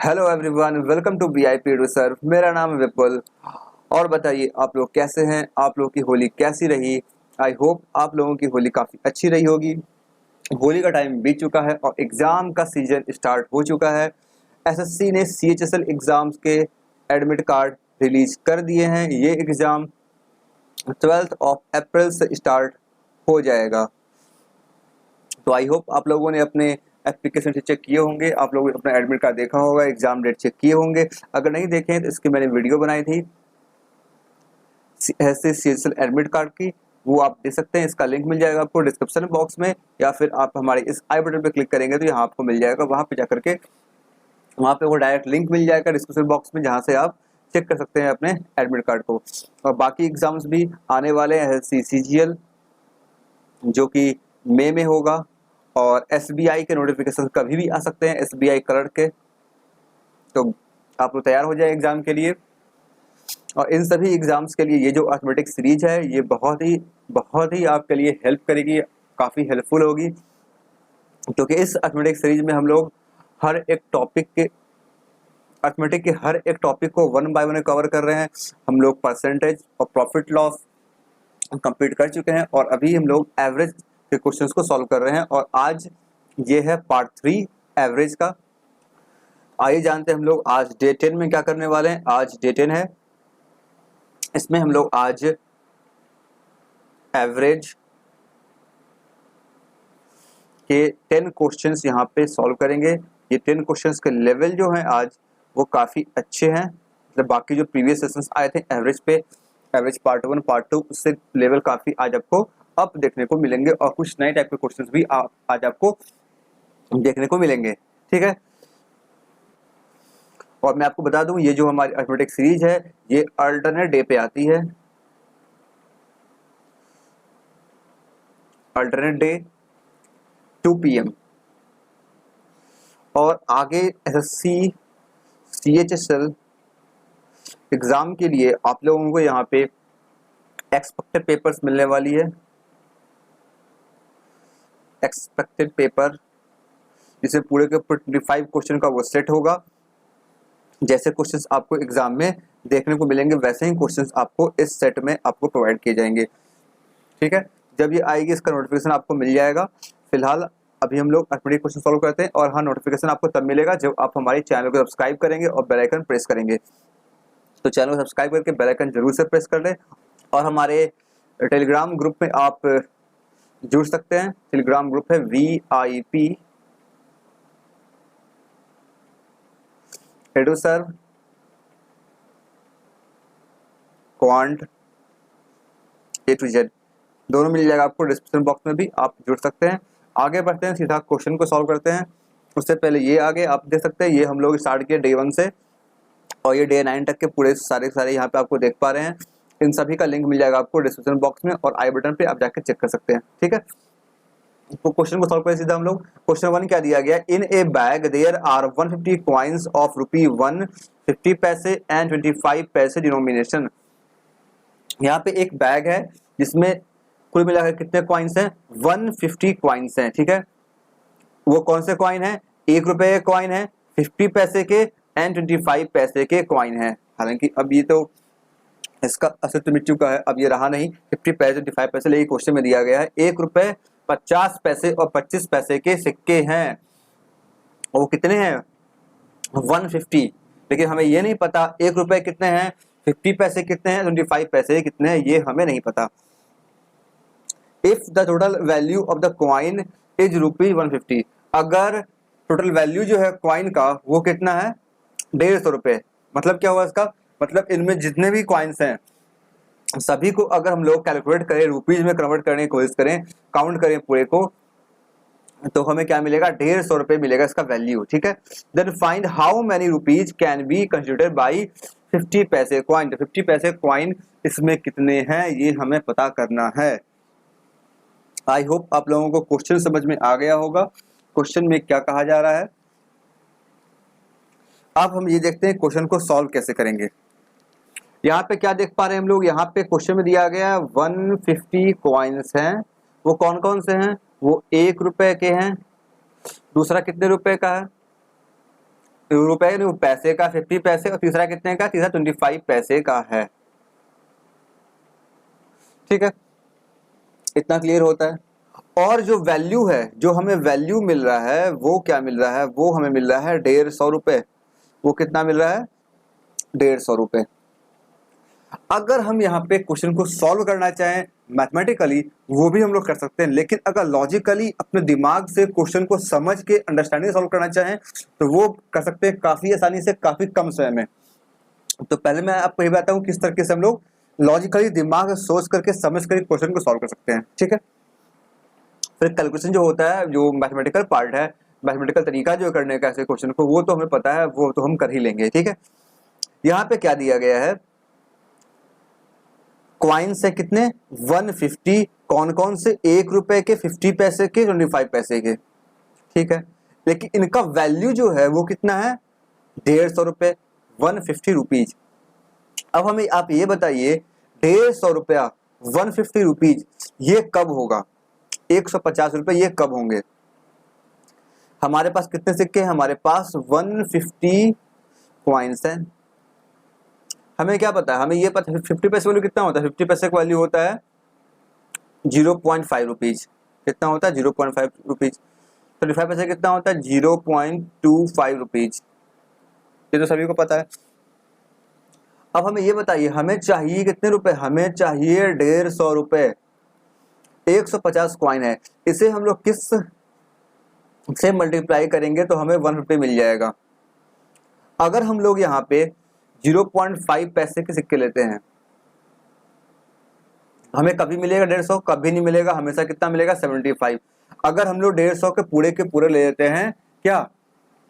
Hello everyone, welcome to VIP to serve. मेरा नाम है विपुल। और बताइए आप लोग कैसे हैं, आप लोगों की होली कैसी रही। आई होप आप लोगों की होली काफ़ी अच्छी रही होगी। होली का टाइम बीत चुका है और एग्ज़ाम का सीजन स्टार्ट हो चुका है। एसएससी ने सीएचएसएल एग्ज़ाम्स के एडमिट कार्ड रिलीज कर दिए हैं। ये एग्ज़ाम 12 अप्रैल से स्टार्ट हो जाएगा। तो आई होप आप लोगों ने अपने एप्लीकेशन से चेक किए होंगे, आप लोगों ने अपना एडमिट कार्ड देखा होगा, एग्जाम डेट चेक किए होंगे। अगर नहीं देखे हैं तो इसकी मैंने वीडियो बनाई थी ऐसे सीएचएल एडमिट कार्ड की, वो आप देख सकते हैं। इसका लिंक मिल जाएगा आपको डिस्क्रिप्शन बॉक्स में, या फिर आप हमारे इस आई बटन पे क्लिक करेंगे तो यहाँ आपको मिल जाएगा। वहाँ पे जाकर के वहाँ पे वो डायरेक्ट लिंक मिल जाएगा डिस्क्रिप्शन बॉक्स में, जहाँ से आप चेक कर सकते हैं अपने एडमिट कार्ड को। और बाकी एग्जाम्स भी आने वाले हैं, सीजीएल जो कि मई में होगा, और एसबीआई के नोटिफिकेशन कभी भी आ सकते हैं, एसबीआई क्लर्क के। तो आप लोग तैयार हो जाए एग्जाम के लिए। और इन सभी एग्जाम्स के लिए ये जो अर्थमेटिक सीरीज है ये बहुत ही आपके लिए हेल्प करेगी, काफ़ी हेल्पफुल होगी। क्योंकि इस अर्थमेटिक सीरीज में हम लोग हर एक टॉपिक के अर्थमेटिक के हर एक टॉपिक को वन बाय वन कवर कर रहे हैं। हम लोग परसेंटेज और प्रॉफिट लॉस कंप्लीट कर चुके हैं, और अभी हम लोग एवरेज के क्वेश्चंस को सॉल्व कर रहे हैं। और आज ये है पार्ट 3 एवरेज का। आइए जानते हैं हम लोग आज डे 10 में क्या करने वाले हैं। आज डे 10 है, इसमें हम लोग आज एवरेज के 10 क्वेश्चंस यहाँ पे सॉल्व करेंगे। ये 10 क्वेश्चंस के लेवल जो हैं आज वो काफ़ी अच्छे हैं। मतलब बाकी जो प्रीवियस सेशंस आए थे एवरेज पे, एवरेज पार्ट 1 पार्ट 2, उससे लेवल काफ़ी आज आपको अप देखने को मिलेंगे, और कुछ नए टाइप के क्वेश्चंस भी आज आपको देखने को मिलेंगे। ठीक है। और मैं आपको बता दूं, ये जो हमारी अर्थमेटिक सीरीज है ये अल्टरनेट डे पे आती है। Alternate day 2 PM। और आगे एसएससी सीएचएसएल एग्जाम के लिए आप लोगों को यहाँ पे एक्सपेक्टेड पेपर्स मिलने वाली है। एक्सपेक्टेड पेपर जिसे पूरे के 25 क्वेश्चन का वो सेट होगा। जैसे क्वेश्चंस आपको एग्जाम में देखने को मिलेंगे वैसे ही क्वेश्चंस आपको इस सेट में आपको प्रोवाइड किए जाएंगे। ठीक है। जब ये आएगी इसका नोटिफिकेशन आपको मिल जाएगा। फिलहाल अभी हम लोग अर्थमेटिक क्वेश्चन सॉल्व करते हैं, और हाँ, नोटिफिकेशन आपको तब मिलेगा जब आप हमारे चैनल को सब्सक्राइब करेंगे और बेल आइकन प्रेस करेंगे। तो चैनल को सब्सक्राइब करके बेल आइकन जरूर से प्रेस कर लें। और हमारे टेलीग्राम ग्रुप में आप जुड़ सकते हैं। टेलीग्राम ग्रुप है VIP Eduserv quant A to Z, दोनों मिल जाएगा आपको डिस्क्रिप्शन बॉक्स में भी, आप जुड़ सकते हैं। आगे बढ़ते हैं, सीधा क्वेश्चन को सॉल्व करते हैं। उससे पहले ये आगे आप देख सकते हैं, ये हम लोग स्टार्ट किए डे 1 से, और ये डे 9 तक के पूरे सारे यहाँ पे आपको देख पा रहे हैं। इन सभी का लिंक मिल जाएगा आपको डिस्क्रिप्शन बॉक्स में, और आई बटन पे आप जाकर चेक कर सकते हैं। ठीक है। तो क्वेश्चन को सॉल्व करें सीधा हम लोग। क्वेश्चन 1 क्या दिया गया, in a bag there are 150 coins of ₹1 50 पैसे एंड 25 पैसे डिनोमिनेशन। यहाँ पे एक बैग है जिसमें कुल मिलाकर कितने कॉइन्स हैं, 150 कॉइन्स हैं। ठीक है। वो कौन से कॉइन है, ₹1 के कॉइन है, 50 पैसे के एंड 25 पैसे के कॉइन है। हालांकि अब ये तो इसका अस्तित्व मिट चुका है, अब ये रहा नहीं। 50 पैसे 25 पैसे, लेकिन क्वेश्चन में दिया गया है ₹1 50 पैसे और 25 पैसे के सिक्के हैं। और वो कितने हैं, 150। लेकिन हमें ये नहीं पता ₹1 कितने हैं, 50 पैसे कितने हैं, 25 पैसे कितने हैं, ये हमें नहीं पता। If the total value of the coin is ₹150, अगर टोटल वैल्यू जो है कॉइन का वो कितना है, ₹150। मतलब क्या हुआ इसका, मतलब इनमें जितने भी कॉइन्स हैं सभी को अगर हम लोग कैलकुलेट करें, रुपीज में कन्वर्ट करने की कोशिश करें, काउंट करें पूरे को, तो हमें क्या मिलेगा, ₹150 मिलेगा इसका वैल्यू। ठीक है। Then find how many rupees can be considered by 50 पैसे कॉइन। 50 पैसे कॉइन इसमें कितने हैं ये हमें पता करना है। आई होप आप लोगों को क्वेश्चन समझ में आ गया होगा, क्वेश्चन में क्या कहा जा रहा है। अब हम ये देखते हैं क्वेश्चन को सॉल्व कैसे करेंगे। यहाँ पे क्या देख पा रहे हैं हम लोग, यहाँ पे क्वेश्चन में दिया गया 150 कॉइन्स हैं। वो कौन कौन से हैं, वो ₹1 के हैं। दूसरा कितने रुपए का है, रुपए नहीं, पैसे का 50 पैसे, और तीसरा कितने का, तीसरा 25 पैसे का है। ठीक है, इतना क्लियर होता है। और जो वैल्यू है, जो हमें वैल्यू मिल रहा है वो क्या मिल रहा है, वो हमें मिल रहा है 150 रुपए। वो कितना मिल रहा है, 150 रुपए। अगर हम यहाँ पे क्वेश्चन को सॉल्व करना चाहें मैथमेटिकली, वो भी हम लोग कर सकते हैं, लेकिन अगर लॉजिकली अपने दिमाग से क्वेश्चन को समझ के अंडरस्टैंडिंग सॉल्व करना चाहें तो वो कर सकते हैं काफी आसानी से, काफी कम समय में। तो पहले मैं आपको ये बताता हूँ किस तरीके से हम लोग लॉजिकली दिमाग से सोच करके समझ कर क्वेश्चन को सॉल्व कर सकते हैं। ठीक है, फिर कैलकुलेशन जो होता है, जो मैथमेटिकल पार्ट है, मैथमेटिकल तरीका जो करने का ऐसे क्वेश्चन को, वो तो हमें पता है, वो तो हम कर ही लेंगे। ठीक है, यहाँ पे क्या दिया गया है, क्वाइंस है कितने 150, कौन कौन से, 1 रुपए के, 50 पैसे के, 25 पैसे के। ठीक है, लेकिन इनका वैल्यू जो है वो कितना है, 150 रुपए, 150 रुपीज। अब हमें आप ये बताइए 150 रुपया 150 रुपीज ये कब होगा, 150 रुपए ये कब होंगे। हमारे पास कितने सिक्के हैं, हमारे पास 150 क्वाइंस हैं। हमें क्या पता है, हमें ये पता है 50 पैसे वैल्यू कितना होता है, 50 पैसे का वैल्यू होता है 0.5 रुपीज। कितना होता है, 0.5 रुपीज। 25 पैसे कितना होता है, 0.25 रुपीज। ये तो सभी को पता है। अब हमें ये बताइए, हमें चाहिए कितने रुपए, हमें चाहिए 150 रुपए। 150 क्वाइन है, इसे हम लोग किस से मल्टीप्लाई करेंगे तो हमें 150 मिल जाएगा। अगर हम लोग यहाँ पे 0.5 पैसे के सिक्के लेते हैं, हमें कभी मिलेगा 150, कभी नहीं मिलेगा, हमेशा कितना मिलेगा 75। अगर हम लोग 150 के पूरे ले लेते हैं, क्या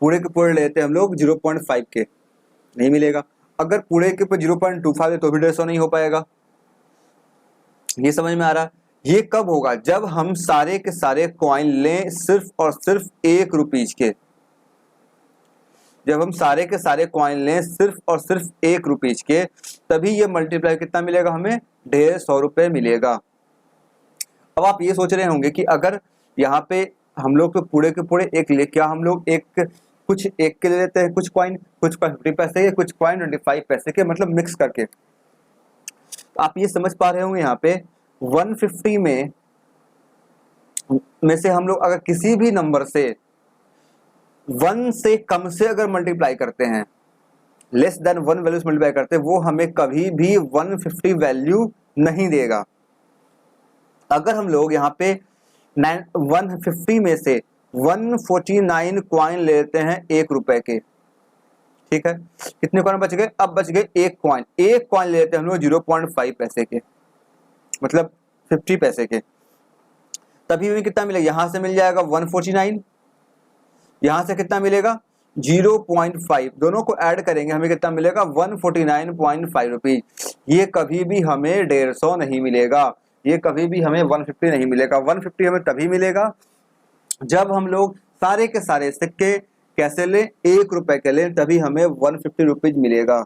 पूरे के पूरे लेते हैं हम लोग 0.5 के, नहीं मिलेगा। अगर पूरे के ऊपर 0.25 है तो भी 150 नहीं हो पाएगा। ये समझ में आ रहा है। ये कब होगा, जब हम सारे के सारे कॉइन लें सिर्फ और सिर्फ 1 रुपीज के। जब हम सारे के सारे कॉइन लें सिर्फ और सिर्फ 1 रुपीज के, तभी ये मल्टीप्लाई कितना मिलेगा, हमें 150 रुपए मिलेगा। अब आप ये सोच रहे होंगे कि अगर यहाँ पे हम लोग तो पूरे के पूरे एक ले, क्या हम लोग कुछ एक के ले लेते हैं, कुछ कॉइन 50 पैसे के, कुछ कॉइन 25 पैसे के, मतलब मिक्स करके। तो आप ये समझ पा रहे होंगे यहाँ पे 150 में से हम लोग अगर किसी भी नंबर से 1 से कम से अगर मल्टीप्लाई करते हैं, लेस देन 1 वैल्यू से मल्टीप्लाई करते हैं, वो हमें कभी भी 150 वैल्यू नहीं देगा। अगर हम लोग यहाँ पे 150 में से 149 क्वाइन लेते हैं 1 रुपए के, ठीक है, कितने कॉइन बच गए, अब बच गए 1 क्वाइन। 1 क्वाइन लेते हैं हम लोग 0.5 पैसे के, मतलब 50 पैसे के, तभी हमें कितना मिलेगा, यहां से मिल जाएगा 149, यहां से कितना मिलेगा 0.5, दोनों को ऐड करेंगे हमें कितना मिलेगा 149.5 रुपीज। ये कभी भी हमें 150 नहीं मिलेगा, ये कभी भी हमें 150 नहीं मिलेगा। 150 हमें तभी मिलेगा जब हम लोग सारे के सारे सिक्के कैसे लें, 1 रुपए के लें, तभी हमें 150 रुपीज मिलेगा।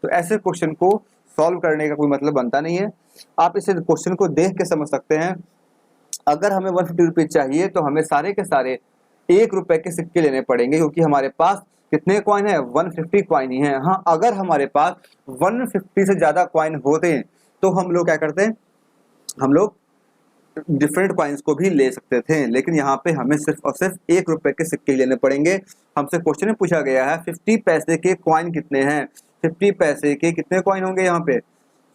तो ऐसे क्वेश्चन को सॉल्व करने का कोई मतलब बनता नहीं है। आप इसे क्वेश्चन को देख के समझ सकते हैं। अगर हमें 150 रुपीज चाहिए तो हमें सारे के सारे 1 रुपए के सिक्के लेने पड़ेंगे, क्योंकि हमारे पास कितने कॉइन है, 150 कॉइन ही है। हाँ, अगर हमारे पास 150 से ज्यादा कॉइन होते तो हम लोग क्या करते हैं, हम लोग डिफरेंट कॉइन्स को भी ले सकते थे, लेकिन यहाँ पे हमें सिर्फ और सिर्फ 1 रुपए के सिक्के लेने पड़ेंगे। हमसे क्वेश्चन में पूछा गया है 50 पैसे के कॉइन कितने हैं, 50 पैसे के कितने कॉइन होंगे, यहाँ पे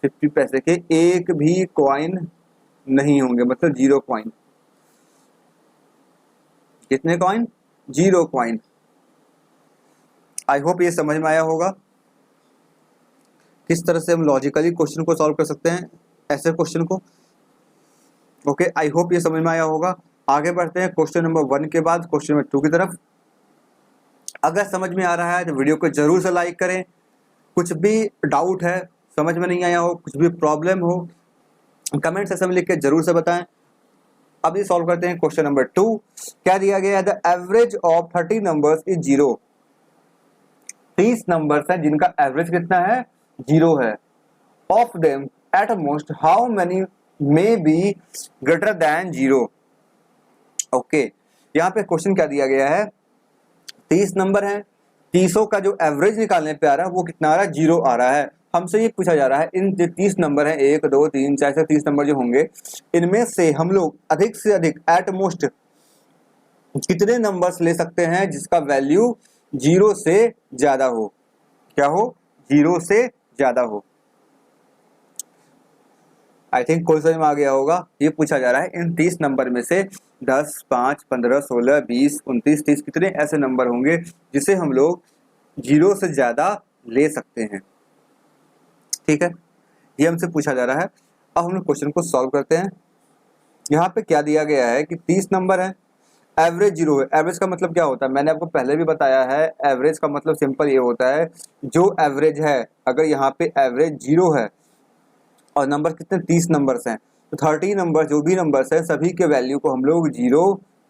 50 पैसे के एक भी कॉइन नहीं होंगे, मतलब 0 कॉइन। कितने कॉइन, 0 कॉइन। आई होप ये समझ में आया होगा किस तरह से हम लॉजिकली क्वेश्चन को सॉल्व कर सकते हैं, ऐसे क्वेश्चन को। ओके, आई होप ये समझ में आया होगा। आगे बढ़ते हैं क्वेश्चन नंबर 1 के बाद क्वेश्चन नंबर 2 की तरफ। अगर समझ में आ रहा है तो वीडियो को जरूर से लाइक करें। कुछ भी डाउट है, समझ में नहीं आया हो, कुछ भी प्रॉब्लम हो, कमेंट सेक्शन में लिख के जरूर से बताएं। अभी सॉल्व करते हैं क्वेश्चन नंबर 2। क्या दिया गया है, the average of 30 numbers is 0। 30 numbers हैं जिनका एवरेज कितना है, 0 है। Of them at most how many may be greater than 0। Okay, यहाँ पे क्वेश्चन क्या दिया गया है, 30 नंबर है, 30 का जो एवरेज निकालने पे आ रहा है वो कितना आ रहा है, 0 आ रहा है। हमसे ये पूछा जा रहा है इन जो 30 नंबर हैं, 1 2 3 4 से 30 नंबर जो होंगे, इनमें से हम लोग अधिक से अधिक एट मोस्ट कितने नंबर्स ले सकते हैं जिसका वैल्यू 0 से ज्यादा हो। क्या हो, 0 से ज्यादा हो। आई थिंक कोई समझ में आ गया होगा। ये पूछा जा रहा है इन 30 नंबर में से 10 5 15 16 20 29 30 कितने ऐसे नंबर होंगे जिसे हम लोग 0 से ज्यादा ले सकते हैं। ठीक है, ये हमसे पूछा जा रहा है। अब हम लोग क्वेश्चन को सॉल्व करते हैं। यहाँ पे क्या दिया गया है कि 30 नंबर है, एवरेज 0 है। एवरेज का मतलब क्या होता है, मैंने आपको पहले भी बताया है। एवरेज का मतलब सिंपल ये होता है, जो एवरेज है, अगर यहाँ पे एवरेज 0 है और नंबर कितने 30 नंबर्स हैं, तो 30 नंबर जो भी नंबर्स हैं सभी के वैल्यू को हम लोग 0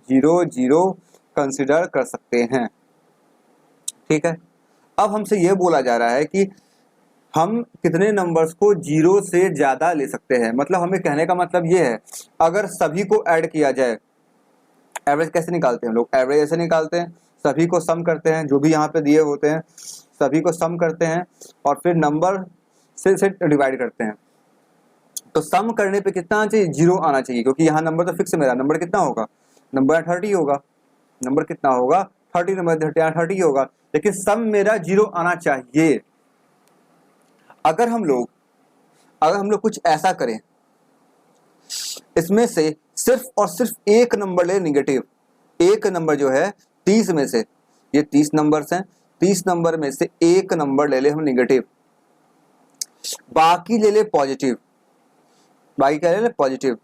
0 0 कंसिडर कर सकते हैं। ठीक है, अब हमसे ये बोला जा रहा है कि हम कितने नंबर्स को 0 से ज्यादा ले सकते हैं। मतलब हमें कहने का मतलब ये है, अगर सभी को ऐड किया जाए, एवरेज कैसे निकालते हैं हम लोग, एवरेज ऐसे निकालते हैं, सभी को सम करते हैं, जो भी यहाँ पे दिए होते हैं सभी को सम करते हैं और फिर नंबर से डिवाइड करते हैं। तो सम करने पे कितना आना चाहिए, 0 आना चाहिए, क्योंकि यहाँ नंबर तो फिक्स है मेरा। नंबर कितना होगा, नंबर 30 होगा, नंबर कितना होगा 30, नंबर 30 होगा, लेकिन सम मेरा 0 आना चाहिए। अगर हम लोग कुछ ऐसा करें, इसमें से सिर्फ और सिर्फ एक नंबर ले निगेटिव, एक नंबर जो है 30 में से, ये 30 नंबर्स हैं, 30 नंबर में से एक नंबर ले ले हम निगेटिव, बाकी ले ले पॉजिटिव। बाकी क्या ले ले, पॉजिटिव।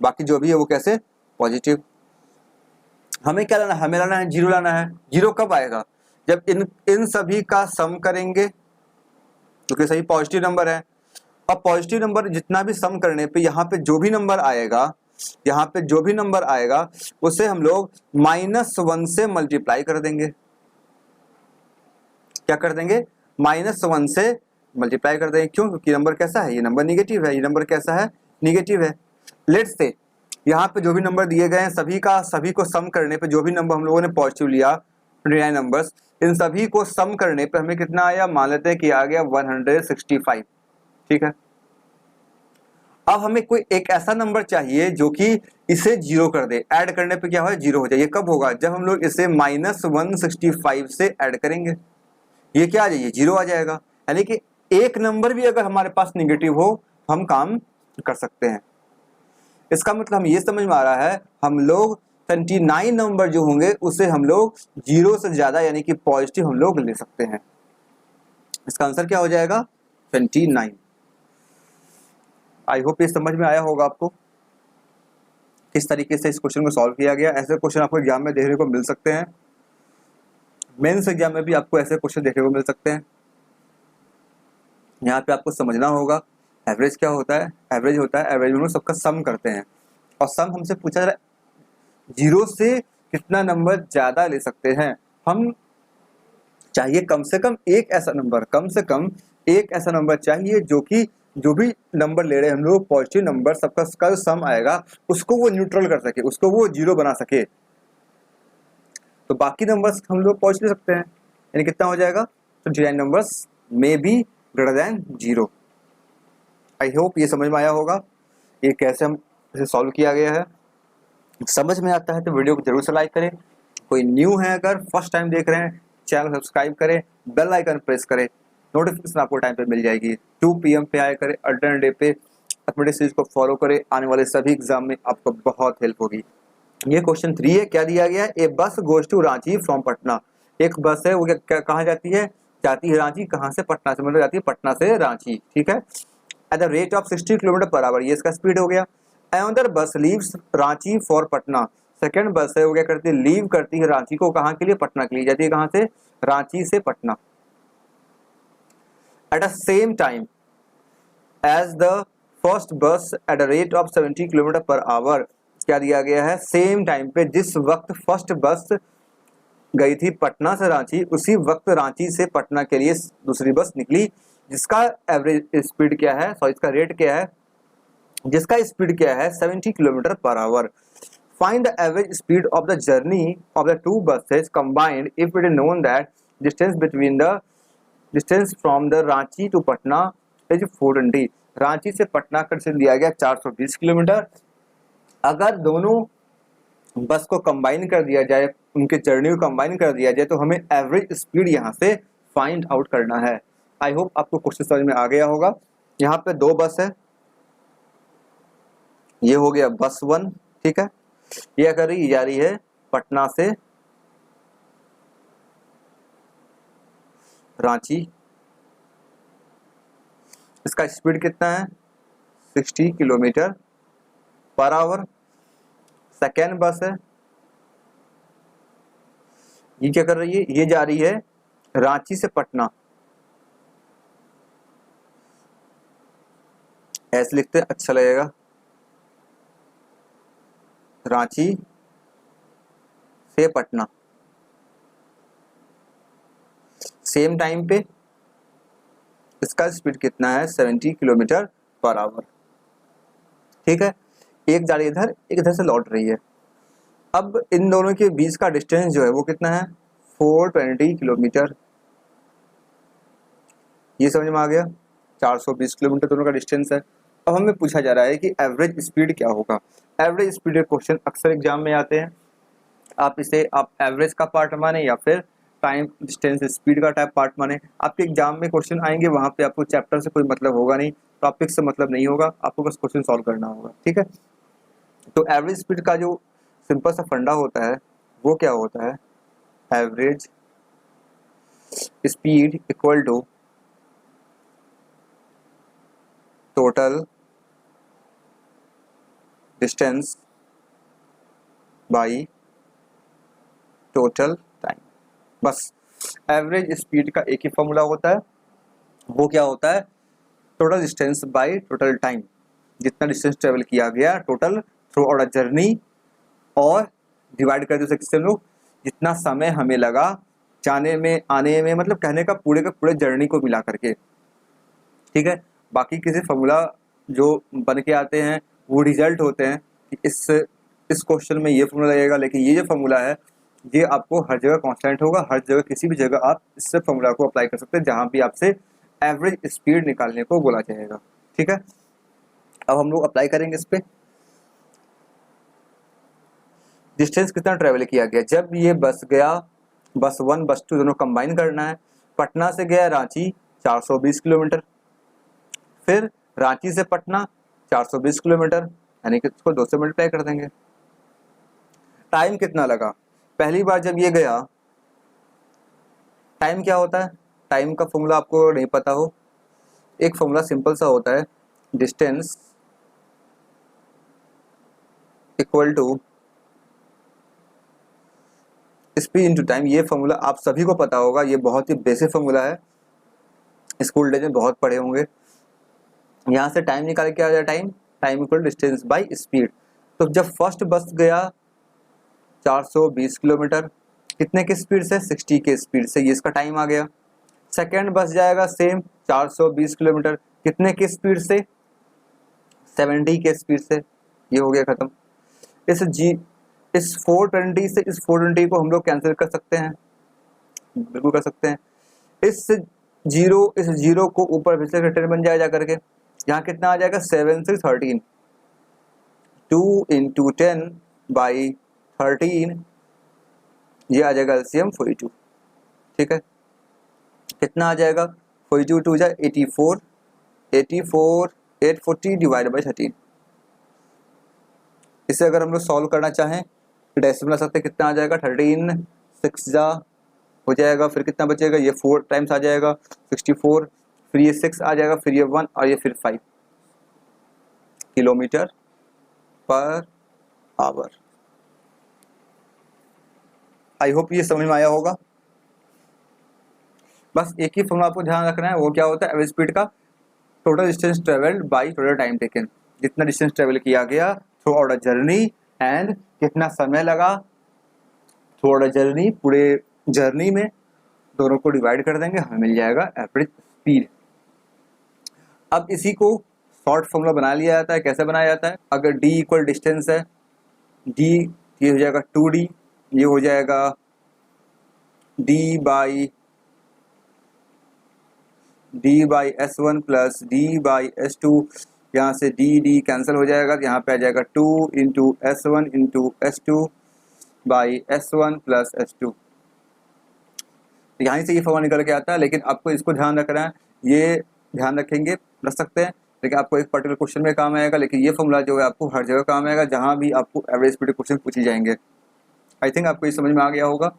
बाकी जो भी है वो कैसे, पॉजिटिव। हमें क्या लाना है, हमें लाना है 0 लाना है। 0 कब आएगा, जब इन सभी का सम करेंगे, क्योंकि सही पॉजिटिव नंबर है। अब पॉजिटिव नंबर जितना भी सम करने पे यहाँ पे जो भी नंबर आएगा, यहाँ पे जो भी नंबर आएगा उसे हम लोग -1 से मल्टीप्लाई कर देंगे। क्या कर देंगे, -1 से मल्टीप्लाई कर देंगे। क्यों, क्योंकि नंबर कैसा है, ये नंबर निगेटिव है, ये नंबर कैसा है, निगेटिव है। लेट्स से यहाँ पे जो भी नंबर दिए गए हैं सभी को सम करने पे जो भी नंबर हम लोगों ने पॉजिटिव लिया 29 नंबर्स, इन सभी को सम करने पे हमें कितना आया, मान लेते हैं कि आ गया 165। ठीक है, अब हमें कोई एक ऐसा नंबर चाहिए जो कि इसे 0 कर दे। ऐड करने पे क्या हो, 0 हो जाए। ये कब होगा, जब हम लोग इसे -165 से ऐड करेंगे, ये क्या आ जाएगी, 0 आ जाएगा। यानी कि एक नंबर भी अगर हमारे पास निगेटिव हो हम काम कर सकते हैं। इसका मतलब हम ये समझ में आ रहा है, हम लोग 29 नंबर जो होंगे उसे हम लोग 0 से ज्यादा यानी कि पॉजिटिव हम लोग ले सकते हैं। इसका आंसर क्या हो जाएगा, 29। आई होप ये समझ में आया होगा आपको किस तरीके से इस क्वेश्चन को सॉल्व किया गया। ऐसे क्वेश्चन आपको एग्जाम में देखने को मिल सकते हैं, मेंस एग्जाम में भी आपको ऐसे क्वेश्चन देखने को मिल सकते हैं। यहाँ पे आपको समझना होगा एवरेज क्या होता है। एवरेज होता है, एवरेज में हम सबका सम करते हैं और सम हमसे पूछा जा रहा है 0 से कितना नंबर ज्यादा ले सकते हैं। हम चाहिए कम से कम एक ऐसा नंबर, कम से कम एक ऐसा नंबर चाहिए जो कि जो भी नंबर ले रहे हैं हम लोग पॉजिटिव नंबर, सबका जो सम आएगा उसको वो न्यूट्रल कर सके, उसको वो 0 बना सके। तो बाकी नंबर्स हम लोग पॉजिटिव ले सकते हैं, यानी कितना हो जाएगा, तो 29 numbers may be greater than 0। I hope ये समझ में आया होगा ये कैसे हम इसे सॉल्व किया गया है। समझ में आता है तो वीडियो को जरूर से लाइक करें। कोई न्यू है अगर फर्स्ट टाइम देख रहे हैं, चैनल सब्सक्राइब करें, बेल आइकन प्रेस करें, नोटिफिकेशन आपको टाइम पे मिल जाएगी। 2 PM पे आया करें, अल्टरनेट डे पे मैथमेटिक्स सीरीज को फॉलो करें, आने वाले सभी एग्जाम में आपको बहुत हेल्प होगी। ये क्वेश्चन 3 है, क्या दिया गया है, a bus goes to Ranchi from Patna. एक बस है वो कहाँ जाती है, जाती है रांची, कहाँ से, पटना से, मतलब जाती है पटना से रांची। ठीक है, eight the rate of 60 kilometre per our, ये इसका स्पीड हो गया। अनदर बस leaves Ranchi for Patna, second बस है वो क्या करती है, लीव करती है रांची को, कहाँ के लिए, पटना के लिए, जाती है कहाँ से, रांची से Patna. At the same time as the first bus at the rate of 70 kilometre per hour, क्या दिया गया है, सेम टाइम पे जिस वक्त फर्स्ट बस गई थी पटना से रांची, उसी वक्त रांची से पटना के लिए दूसरी बस निकली, जिसका एवरेज स्पीड क्या है, सॉरी इसका रेट क्या है, जिसका स्पीड क्या है 70 kilometre per our. Find the average speed of the journey of the two buses combined if it is known that distance from the Ranchi to Patna is 420। Ranchi से पटना का डिस्टेंस दिया गया 420 किलोमीटर। अगर दोनों बस को कंबाइन कर दिया जाए, उनके जर्नी को कंबाइन कर दिया जाए, तो हमें एवरेज स्पीड यहाँ से फाइंड आउट करना है। आई होप आपको क्वेश्चन समझ में आ गया होगा। यहाँ पे दो बस है, ये हो गया बस 1, ठीक है। ये कर रही जा रही है पटना से रांची, इसका स्पीड कितना है 60 किलोमीटर पर आवर। सेकेंड बस है, ये क्या कर रही है, ये जा रही है रांची से पटना, ऐसे लिखते हैं अच्छा लगेगा, रांची से पटना। सेम टाइम पे इसका स्पीड कितना है 70 किलोमीटर पर आवर, ठीक है। एक जा रही है इधर, एक इधर से लौट रही है। अब इन दोनों के बीच का डिस्टेंस जो है वो कितना है 420 किलोमीटर। ये समझ में आ गया, 420 किलोमीटर दोनों का डिस्टेंस है। अब हमें पूछा जा रहा है कि एवरेज स्पीड क्या होगा। एवरेज स्पीड के क्वेश्चन अक्सर एग्जाम में आते हैं। आप इसे एवरेज का पार्ट माने या फिर टाइम डिस्टेंस स्पीड का टाइप पार्ट माने। आपके एग्जाम में क्वेश्चन आएंगे, वहां पे आपको चैप्टर से कोई मतलब होगा नहीं, टॉपिक से मतलब नहीं होगा, आपको बस क्वेश्चन सॉल्व करना होगा, ठीक है। तो एवरेज स्पीड का जो सिंपल सा फंडा होता है वो क्या होता है, average speed equal to total distance by total time. बस एवरेज स्पीड का एक ही फॉर्मूला होता है, वो क्या होता है, total distance by total time. जितना डिस्टेंस ट्रेवल किया गया total through out a journey, और डिवाइड कर दो किससे हम लोग, जितना समय हमें लगा जाने में आने में, मतलब कहने का पूरे जर्नी को मिला करके, ठीक है। बाकी किसी फॉर्मूला जो बन के आते हैं वो रिजल्ट होते हैं कि इस क्वेश्चन में ये फॉर्मूला लगेगा, लेकिन ये जो फॉर्मूला है ये आपको हर जगह कांस्टेंट होगा। हर जगह किसी भी जगह आप इस फॉर्मूला को अप्लाई कर सकते हैं जहां भी आपसे एवरेज स्पीड निकालने को बोला जाएगा, ठीक है। अब हम लोग अप्लाई करेंगे इस पे। डिस्टेंस कितना ट्रेवल किया गया, जब ये बस गया, बस 1 बस 2 दोनों कंबाइन करना है। पटना से गया रांची 420 किलोमीटर, फिर रांची से पटना 420 किलोमीटर, यानी कि इसको 2 से मल्टीप्लाई कर देंगे। टाइम कितना लगा, पहली बार जब ये गया, टाइम क्या होता है, टाइम का फॉर्मूला आपको नहीं पता हो, एक फॉर्मूला सिंपल सा होता है, distance equal to speed into time. ये फॉर्मूला आप सभी को पता होगा, ये बहुत ही बेसिक फॉर्मूला है, स्कूल डेज में बहुत पढ़े होंगे। यहाँ से टाइम निकाल के आ जाए, time equal distance by speed. तो जब फर्स्ट बस गया 420 किलोमीटर, कितने की स्पीड से, 60 के स्पीड से, ये इसका टाइम आ गया। सेकेंड बस जाएगा सेम 420 किलोमीटर, कितने की स्पीड से, 70 के स्पीड से, ये हो गया खत्म। इस 420 से इस 420 को हम लोग कैंसिल कर सकते हैं, बिल्कुल कर सकते हैं। इस जीरो को ऊपर फिर से रिटर्न बन जाएगा करके, यहाँ कितना आ जाएगा 7 से 13, 2 × 10 बाई 13, ये आ जाएगा एलसीएम 42, ठीक है। कितना आ जाएगा 42 2 जा 84, 840 डिवाइड बाई 13। इसे अगर हम लोग सॉल्व करना चाहें तो डेसिमल ला सकते हैं, कितना आ जाएगा 13 6 जा हो जाएगा, फिर कितना बचेगा, ये 4 टाइम्स आ जाएगा 64, फिर ये 6 आ जाएगा, फिर ये 1 और ये फिर 5 kilometre per our. I hope ये समझ में आया होगा। बस एक ही फॉर्मूला आपको ध्यान रखना है, वो क्या होता है, एवरेज स्पीड का total distance travelled by total time taken. जितना डिस्टेंस ट्रेवल किया गया through out a journey and कितना समय लगा थ्रू आउट अ जर्नी, पूरे जर्नी में, दोनों को डिवाइड कर देंगे, हमें मिल जाएगा एवरेज स्पीड। अब इसी को शॉर्ट फॉर्मूला बना लिया जाता है। कैसे बनाया जाता है, अगर d इक्वल डिस्टेंस है डी, ये हो जाएगा 2D, ये हो जाएगा d/s1 प्लस d/s2, यहाँ से d कैंसिल हो जाएगा, यहाँ पे आ जाएगा 2 into s1 into s2/s1 plus s2। यहाँ से ये फॉर्मूला निकल के आता है, लेकिन आपको इसको ध्यान रखना है, ये ध्यान रखेंगे, रख सकते हैं, लेकिन आपको एक पर्टिकुलर क्वेश्चन में काम आएगा, लेकिन ये फॉर्मूला जो है आपको हर जगह काम आएगा जहाँ भी आपको एवरेज स्पीड क्वेश्चन पूछे जाएंगे। आई थिंक आपको ये समझ में आ गया होगा।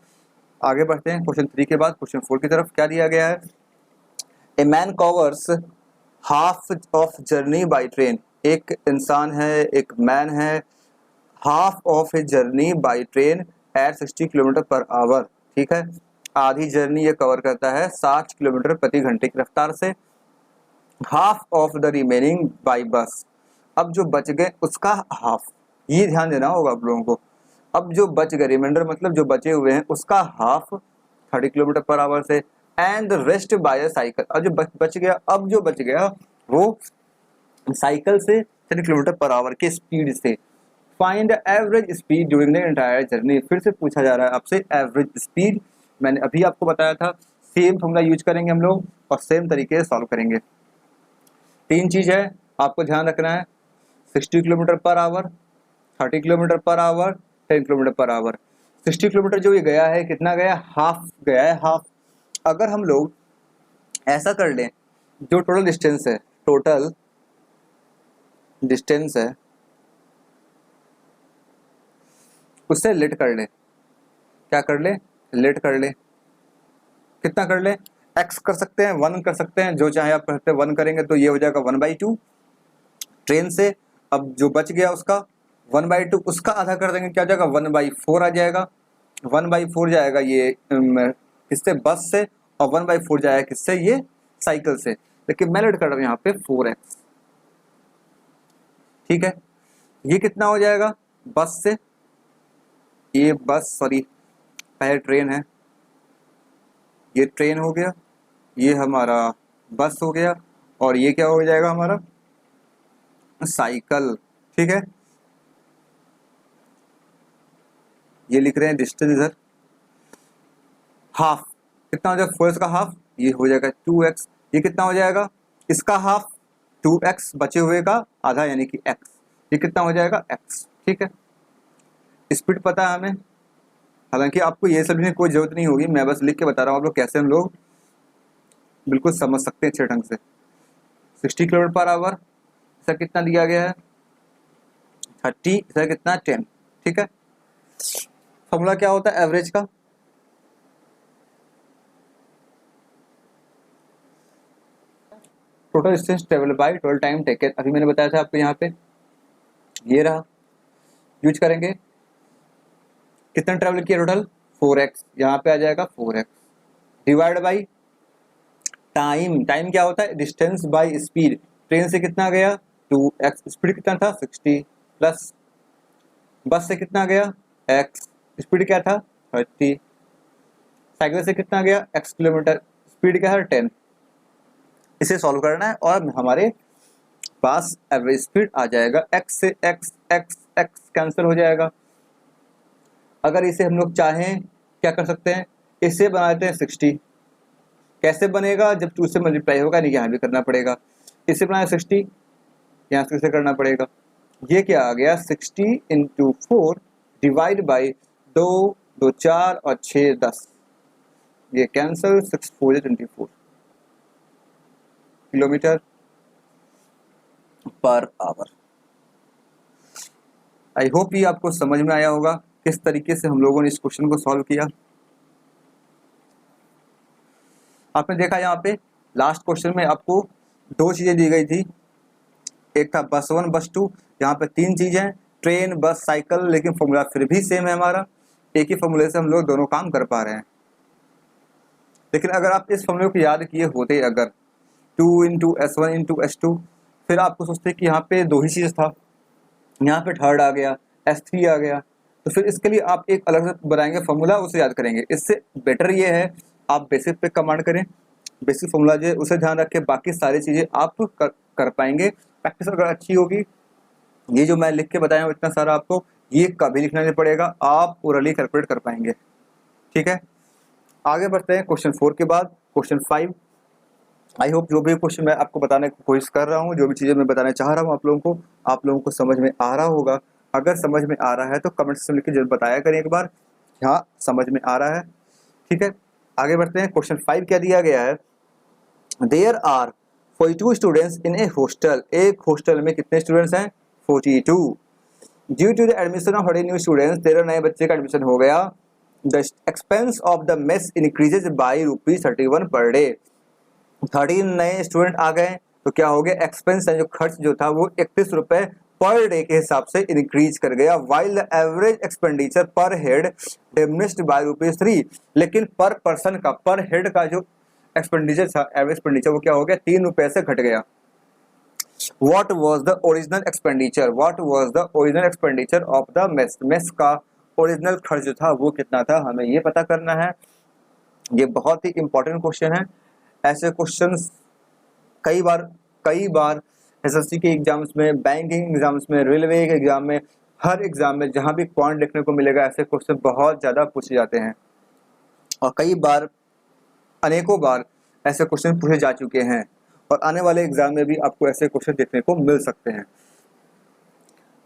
आगे बढ़ते हैं क्वेश्चन 3 के बाद क्वेश्चन 4 की तरफ। क्या दिया गया है? A man covers half of journey by train. एक इंसान है, एक मैन है, half of a journey by train eight 60 kilometre per our. ठीक है, आधी जर्नी ये कवर करता है 60 किलोमीटर प्रति घंटे की रफ्तार से। Half of the remaining by bus. अब जो बच गए उसका हाफ, ये ध्यान देना होगा आप लोगों को। अब जो बच गए, रिमाइंडर मतलब जो बचे हुए हैं, उसका हाफ 30 किलोमीटर पर आवर से, and the rest by cycle. अब जो बच गया, अब जो बच गया वो साइकिल से 30 किलोमीटर पर आवर के स्पीड से। Find average speed during the entire journey. फिर से पूछा जा रहा है आपसे एवरेज स्पीड। मैंने अभी आपको बताया था, सेम फॉर्मूला यूज करेंगे हम लोग और सेम तरीके से सॉल्व करेंगे। 3 चीज है आपको ध्यान रखना है, 60 kilometre per our, 30 kilometre per our, 10 kilometre per our. 60 kilometre जो ये गया है, कितना गया? हाफ गया है, हाफ। अगर हम लोग ऐसा कर लें, जो टोटल डिस्टेंस है, टोटल डिस्टेंस है, उससे लेट कर ले। क्या कर ले? लेट कर ले। कितना कर ले? x कर सकते हैं, 1 कर सकते हैं, जो चाहे आप कर सकते हैं। 1 करेंगे तो ये हो जाएगा 1/2 ट्रेन से। अब जो बच गया उसका 1/2, उसका आधा कर देंगे, क्या हो जाएगा? 1/4 आ जाएगा। 1/4 जाएगा ये किससे? बस से। और 1/4 जाएगा किससे? ये साइकिल से। लेकिन मैं लेट कर रहा हूँ यहाँ पे 4x। ठीक है, ये कितना हो जाएगा? बस से, ये बस, सॉरी पहले ट्रेन है, ये ट्रेन हो गया, ये हमारा बस हो गया, और ये क्या हो जाएगा हमारा? साइकिल। ठीक है, ये लिख रहे हैं डिस्टेंस इधर। हाफ कितना हो जाएगा? 4x का हाफ, ये हो जाएगा 2x। ये कितना हो जाएगा? इसका हाफ 2x, बचे हुए का आधा यानी कि x। ये कितना हो जाएगा? x। ठीक है, स्पीड पता है हमें, हालांकि आपको ये सब की कोई जरूरत नहीं होगी, मैं बस लिख के बता रहा हूँ आप लोग कैसे हम लोग बिल्कुल समझ सकते हैं अच्छे ढंग से। 60 किलोमीटर पर आवर, इसका कितना दिया गया है? 30, इसका कितना? 10। ठीक है, फॉर्मूला क्या होता है एवरेज का? Total distance travel by total time taken. अभी मैंने बताया था आपको, यहाँ पे ये रहा, यूज करेंगे। कितना ट्रेवल किया टोटल? 4x, यहाँ पे आ जाएगा 4x divide by time. Time क्या होता है? Distance by speed. ट्रेन से कितना गया? 2x, स्पीड कितना था? 60, प्लस बस से कितना गया? x, स्पीड क्या था? 30, साइकिल से कितना गया? x किलोमीटर, स्पीड क्या है? 10। इसे सॉल्व करना है और हमारे पास एवरेज स्पीड आ जाएगा। x से x कैंसिल हो जाएगा। अगर इसे हम लोग चाहें क्या कर सकते हैं? इसे बना देते हैं 60। कैसे बनेगा? जब 2 से मल्टीप्लाई होगा, नहीं यहाँ भी करना पड़ेगा। इसे बनाया 60, यहाँ से करना पड़ेगा। ये क्या आ गया? 60 इंटू 4 डिवाइड बाई 2, 2 4 और 6 10, ये cancel, 6 4 24 kilometre per our. I hope ये आपको समझ में आया होगा किस तरीके से हम लोगों ने इस क्वेश्चन को सॉल्व किया। आपने देखा यहाँ पे लास्ट क्वेश्चन में आपको 2 चीजें दी गई थी, एक था बस 1 बस 2। यहाँ पे 3 चीजें, ट्रेन बस साइकिल, लेकिन फॉर्मूला फिर भी सेम है हमारा। एक ही फॉर्मूले से हम लोग दोनों काम कर पा रहे हैं। लेकिन अगर आप इस फॉर्मूले को याद किए होते, अगर 2 इंटू S1 इंटू S2, फिर आपको सोचते कि यहाँ पे 2 ही चीज था, यहाँ पे थर्ड आ गया, S3 आ गया, तो फिर इसके लिए आप एक अलग से बनाएंगे फॉर्मूला, उसे याद करेंगे। इससे बेटर ये है आप बेसिक पे कमांड करें, बेसिक फॉर्मूला जो है उसे ध्यान रखें, बाकी सारी चीज़ें आप कर पाएंगे। प्रैक्टिस अगर अच्छी होगी, ये जो मैं लिख के बताया हूँ इतना सारा आपको, ये कभी लिखना नहीं पड़ेगा, आप ओरली कैलकुलेट कर पाएंगे। ठीक है, आगे बढ़ते हैं क्वेश्चन 4 के बाद क्वेश्चन 5। आई होप जो भी क्वेश्चन मैं आपको बताने की कोशिश कर रहा हूँ, जो भी चीज़ें मैं बताना चाह रहा हूँ आप लोगों को समझ में आ रहा होगा। अगर समझ में आ रहा है तो कमेंट सेक्शन में लिख के जरूर बताया करें एक बार, हाँ समझ में आ रहा है। ठीक है, आगे बढ़ते हैं। क्वेश्चन 5 क्या दिया गया है, there are 42 students in a hostel. एक हॉस्टल में कितने स्टूडेंट्स हैं, 42। Due to the admission of 30 new students, 13 नए बच्चे का एडमिशन हो गया। The expense of the mess increases by ₹31 per day. 13 नए स्टूडेंट आ गए तो क्या हो गया, एक्सपेंस जो खर्च जो था वो 31 रुपए पर डे के हिसाब से इंक्रीज कर गया। वाइल द एवरेज एक्सपेंडिचर पर हेड डिमिनिश्ड बाय ₹3। लेकिन पर पर्सन का, पर हेड का जो एक्सपेंडिचर था, एवरेज एक्सपेंडिचर, वो क्या हो गया, 3 रुपए से घट गया। What was the original expenditure? What was the original expenditure of the mess? Mess का ओरिजिनल खर्च जो था वो कितना था, हमें ये पता करना है। ये बहुत ही इंपॉर्टेंट क्वेश्चन है। ऐसे क्वेश्चंस कई बार एसएससी के एग्जाम्स में, बैंकिंग एग्जाम्स में, रेलवे के एग्जाम में, हर एग्जाम में जहाँ भी पॉइंट देखने को मिलेगा ऐसे क्वेश्चन बहुत ज़्यादा पूछे जाते हैं। और कई बार, अनेकों बार ऐसे क्वेश्चन पूछे जा चुके हैं और आने वाले एग्जाम में भी आपको ऐसे क्वेश्चन देखने को मिल सकते हैं।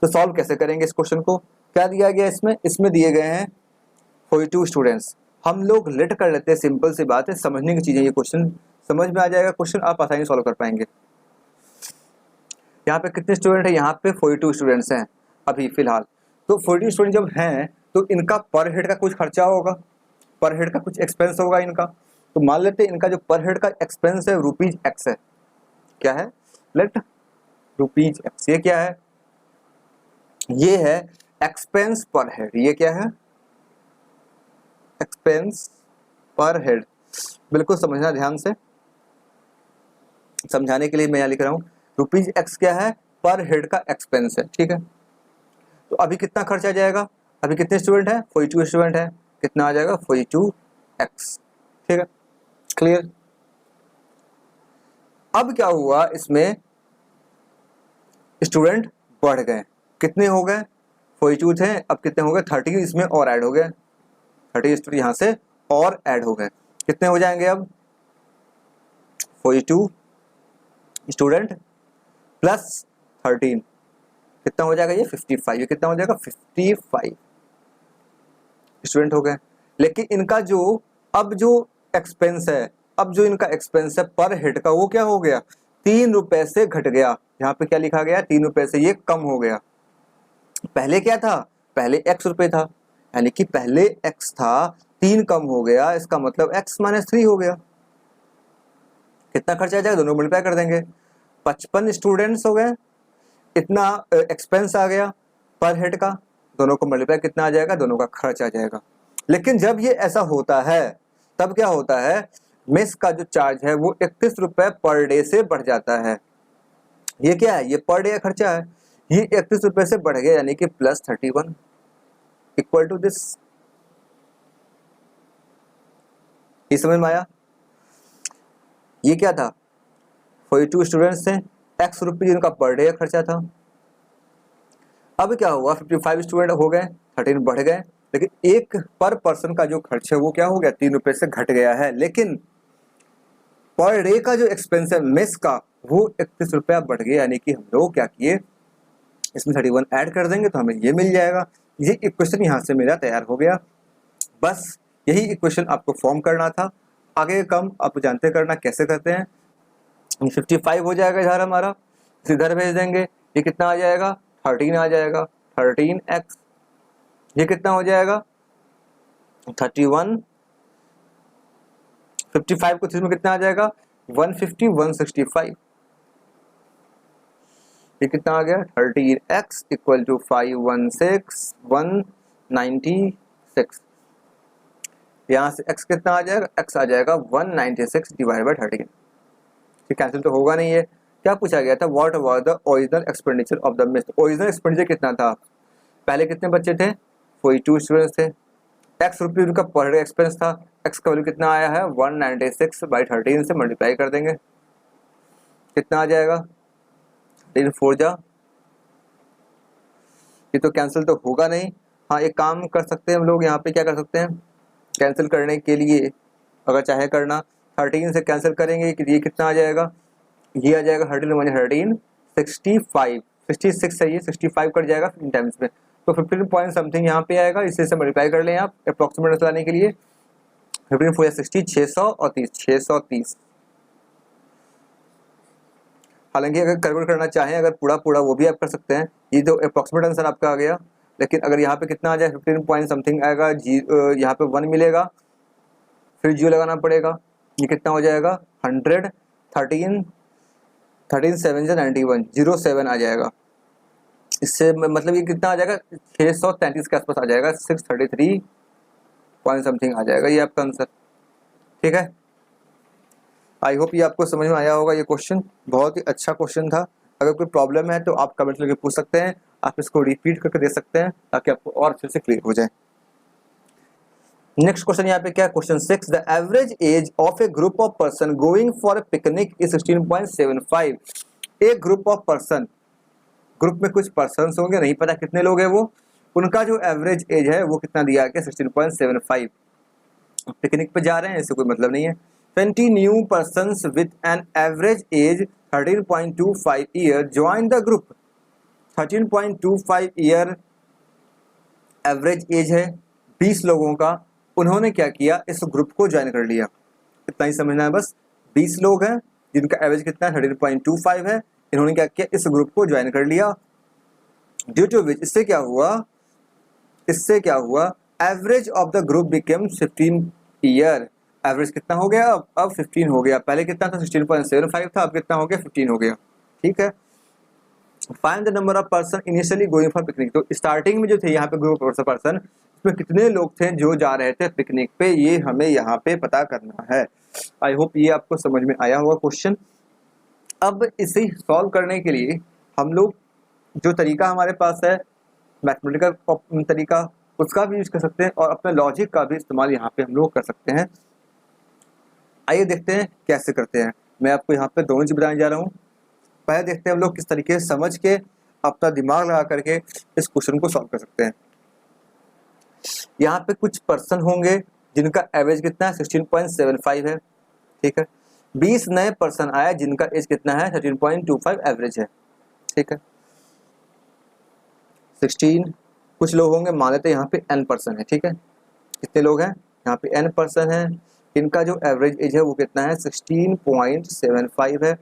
तो सॉल्व कैसे करेंगे इस क्वेश्चन को, क्या दिया गया इसमें दिए गए हैं 42 स्टूडेंट्स। हम लोग लेट कर लेते हैं, सिंपल सी बात है, समझने की चीज़ें, ये क्वेश्चन समझ में आ जाएगा, क्वेश्चन आप आसानी सॉल्व कर पाएंगे। यहाँ पे कितने स्टूडेंट हैं, यहाँ पे 42 स्टूडेंट्स हैं अभी फिलहाल। तो 42 स्टूडेंट जब हैं तो इनका पर हेड का कुछ खर्चा होगा, पर हेड का कुछ एक्सपेंस होगा इनका। तो मान लेते हैं इनका जो पर हेड का एक्सपेंस है ₹X है। क्या है, लेट ₹X, ये क्या है, ये है एक्सपेंस पर हेड। ये क्या है, एक्सपेंस पर हेड। बिल्कुल समझना ध्यान से, समझाने के लिए मैं यहाँ लिख रहा हूँ। ₹X क्या है, पर हेड का एक्सपेंस है। ठीक है, तो अभी कितना खर्च आ जाएगा, अभी कितने स्टूडेंट है, 42 स्टूडेंट है, कितना आ जाएगा, 42X। ठीक है, क्लियर। अब क्या हुआ, इसमें स्टूडेंट बढ़ गए, कितने हो गए, 42 थे, अब कितने हो गए, 30 इसमें और ऐड हो गए, 30 स्टूडेंट यहाँ से और ऐड हो गए, कितने हो जाएंगे अब, 42 स्टूडेंट प्लस 13 कितना हो जाएगा, ये 55। ये कितना हो जाएगा, 55 स्टूडेंट हो गए। लेकिन इनका जो अब जो एक्सपेंस है, अब जो इनका एक्सपेंस है पर हेड का, वो क्या हो गया, 3 रुपए से घट गया। यहाँ पे क्या लिखा गया, 3 रुपए से ये कम हो गया। पहले क्या था, पहले X रुपए था, यानी कि पहले X था, 3 कम हो गया, इसका मतलब X - 3 हो गया। कितना खर्चा आ जाएगा, दोनों मल्टीप्लाई कर देंगे, 55 स्टूडेंट्स हो गए, इतना एक्सपेंस आ गया पर हेड का, दोनों को मल्टीप्लाई कितना आ जाएगा, दोनों का खर्च आ जाएगा। लेकिन जब ये ऐसा होता है तब क्या होता है, मेस का जो चार्ज है वो 31 रुपए पर डे से बढ़ जाता है। ये क्या है, ये पर डे का खर्चा है, ये 31 रुपए से बढ़ गया, यानी कि +31 इक्वल टू दिस। ये समझ में आया, ये क्या था, 42 स्टूडेंट्स थे, X रुपीज इनका पर डे का खर्चा था। अब क्या हुआ, 55 स्टूडेंट हो गए, 13 बढ़ गए, लेकिन एक पर पर्सन का जो खर्च है वो क्या हो गया, 3 रुपए से घट गया है। लेकिन पर डे का जो एक्सपेंस है मेस का, वो 31 रुपया बढ़ गया, यानी कि हम लोग क्या किए, इसमें 31 ऐड कर देंगे तो हमें ये मिल जाएगा। ये इक्वेशन यहाँ से मेरा तैयार हो गया। बस यही इक्वेशन आपको फॉर्म करना था, आगे कम आप जानते करना कैसे करते हैं। 55 हो जाएगा इधर हमारा, इधर भेज देंगे, ये कितना आ जाएगा, 13 आ जाएगा, 13X। ये कितना हो जाएगा, 31, 55 को 3 में कितना आ जाएगा, 150, 165। ये कितना आ गया, 13X इक्वल टू 516, 196। यहाँ से X कितना आ जाएगा, X आ जाएगा 196 डिवाइड बाई 13। ठीक, कैंसिल तो होगा नहीं। है क्या पूछा गया था, what was the original expenditure of the mess. Original expenditure कितना था, पहले कितने बच्चे थे, 42 स्टूडेंट्स थे, X रुपये उनका पर डे एक्सपेंस था, X का वैल्यू कितना आया है, 196 बाई 13 से मल्टीप्लाई कर देंगे, कितना आ जाएगा, 3 4 जा ये तो कैंसिल तो होगा नहीं। हाँ, एक काम कर सकते हैं हम लोग, यहाँ पे क्या कर सकते हैं, कैंसिल करने के लिए अगर चाहे करना 13 से कैंसिल करेंगे कि ये कितना आ जाएगा, ये आ जाएगा 13 65, 66 है, ये 65 कट जाएगा 15 टाइम्स में, तो 15 पॉइंट समथिंग यहाँ पे आएगा। इसे से मल्टीप्लाई कर लें आप अप्रॉक्सीमेट लाने के लिए। 15 4 60, 600 और 30, 630। हालांकि अगर कैलकुलेट करना चाहें अगर पूरा पूरा वो भी आप कर सकते हैं। ये तो अप्रॉक्सीमेट आंसर आपका आ गया, लेकिन अगर यहाँ पे कितना आ जाए 15 पॉइंट समथिंग आएगा, यहाँ पे 1 मिलेगा, फिर जीरो लगाना पड़ेगा, ये कितना हो जाएगा 100, 13 7 91, 07 आ जाएगा। इससे मतलब ये कितना आ जाएगा 633 के आसपास आ जाएगा, 633 पॉइंट समथिंग आ जाएगा ये आपका आंसर। ठीक है, आई होप ये आपको समझ में आया होगा। ये क्वेश्चन बहुत ही अच्छा क्वेश्चन था। अगर कोई प्रॉब्लम है तो आप कमेंट करके पूछ सकते हैं, आप इसको रिपीट करके दे सकते हैं ताकि आपको और अच्छे से क्लियर हो जाए। नेक्स्ट क्वेश्चन यहाँ पे क्या, question 6, the average age of A group of person going for a picnic is 16.75। एक ग्रुप ऑफ पर्सन, ग्रुप में कुछ पर्सन होंगे, नहीं पता कितने लोग हैं वो, उनका जो एवरेज एज है वो कितना दिया गया 16.75। पिकनिक पे जा रहे हैं, इससे कोई मतलब नहीं है। 20 new persons with an average age 13.25 year join the group. 13.25 year average age है 20 लोगों का, उन्होंने क्या किया, इस ग्रुप को ज्वाइन कर लिया। इतना ही समझना है बस। 20 लोग हैं जिनका एवरेज कितना है 13.25 है, इन्होंने क्या किया, इस ग्रुप को ज्वाइन कर लिया। ड्यू टू विच, इससे क्या हुआ, average of the group became 15 year. Average कितना हो गया, अब 15 हो गया। पहले कितना था 16.75 था, अब कितना हो गया 15 हो गया। ठीक है, find the number of person initially going for picnic. तो स्टार्टिंग में जो थे यहाँ पे ग्रुप ऑफ पर्सन, इसमें कितने लोग थे जो जा रहे थे पिकनिक पे, ये हमें यहाँ पे पता करना है। आई होप ये आपको समझ में आया होगा क्वेश्चन। अब इसे सॉल्व करने के लिए हम लोग जो तरीका हमारे पास है मैथमेटिकल तरीका, उसका भी यूज कर सकते हैं और अपने लॉजिक का भी इस्तेमाल यहाँ पे हम लोग कर सकते हैं। आइए देखते हैं कैसे करते हैं। मैं आपको यहाँ पे दोनों चीज बताने जा रहा हूँ। पहले देखते हैं हम लोग किस तरीके से समझ के अपना दिमाग लगा करके इस क्वेश्चन को सॉल्व कर सकते हैं। यहाँ पे कुछ पर्सन होंगे जिनका एवरेज कितना है 16.75 है। ठीक है, 20 नए पर्सन आए जिनका एज कितना है 13.25 एवरेज है। ठीक है, 16 कुछ लोग होंगे, मान लेते हैं यहाँ पे n पर्सन है। ठीक है, कितने लोग हैं यहाँ पे n पर्सन है, इनका जो एवरेज एज है वो कितना है 16.75 है।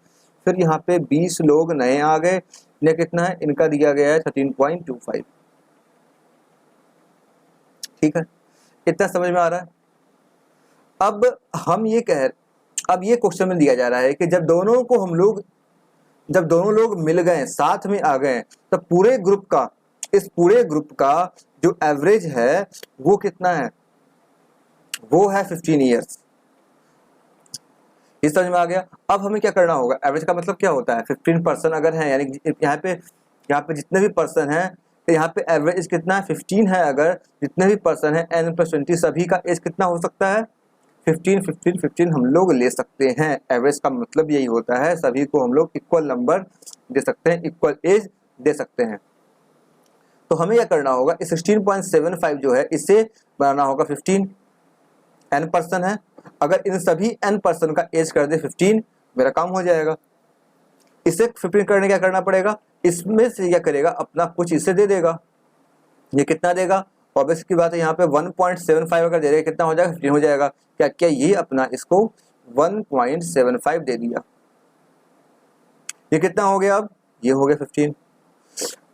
फिर यहाँ पे 20 लोग नए आ गए, इन्हें कितना है, इनका दिया गया है 13.25। ठीक है, इतना समझ में आ रहा है। अब हम ये अब ये क्वेश्चन में दिया जा रहा है कि जब दोनों लोग मिल गए, साथ में आ गए, तब इस पूरे ग्रुप का जो एवरेज है वो कितना है, वो है 15 ईयर्स। इस समझ में आ गया। अब हमें क्या करना होगा, एवरेज का मतलब क्या होता है, 15 पर्सन अगर है, यानी यहाँ पे जितने भी पर्सन हैं, तो यहाँ पे एवरेज कितना है 15 है। अगर जितने भी पर्सन है n+20 सभी का एज कितना हो सकता है 15 15 15 हम लोग ले सकते हैं। एवरेज का मतलब यही होता है, सभी को हम लोग इक्वल नंबर दे सकते हैं, इक्वल एज दे सकते हैं। तो हमें क्या करना होगा, इस 16.75 जो है इसे बनाना होगा 15, n पर्सन है, अगर इन सभी n पर्सन का एज कर दे 15, मेरा काम हो जाएगा। इसे 15 करने क्या करना पड़ेगा, इसमें से क्या करेगा, अपना कुछ इसे दे देगा। ये कितना देगा, ऑब्वियस की बात है, यहाँ पे 1.75 अगर दे देगा कितना हो जाएगा 15 हो जाएगा। क्या क्या ये अपना इसको 1.75 दे दिया, ये कितना हो गया, अब ये हो गया 15।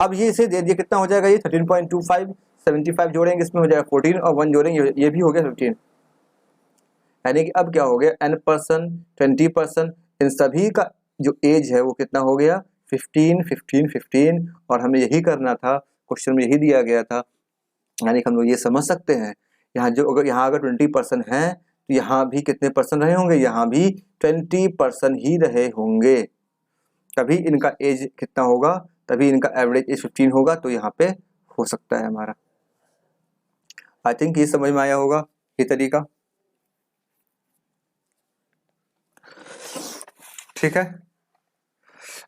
अब ये इसे दे दिया कितना हो जाएगा, ये 13.25, 75 जोड़ेंगे इसमें हो जाएगा 14 और 1 जोड़ेंगे ये भी हो गया 15। यानी कि अब क्या हो गया, n पर्सन 20 पर्सन, इन सभी का जो एज है वो कितना हो गया 15 15 15। और हमें यही करना था, क्वेश्चन में यही दिया गया था। यानी कि हम लोग ये समझ सकते हैं, यहाँ अगर 20 पर्सन है तो यहाँ भी कितने पर्सन रहे होंगे, यहाँ भी 20 पर्सन ही रहे होंगे, तभी इनका एज कितना होगा, तभी इनका एवरेज एज 15 होगा। तो यहाँ पे हो सकता है हमारा। आई थिंक ये समझ में आया होगा ये तरीका। ठीक है,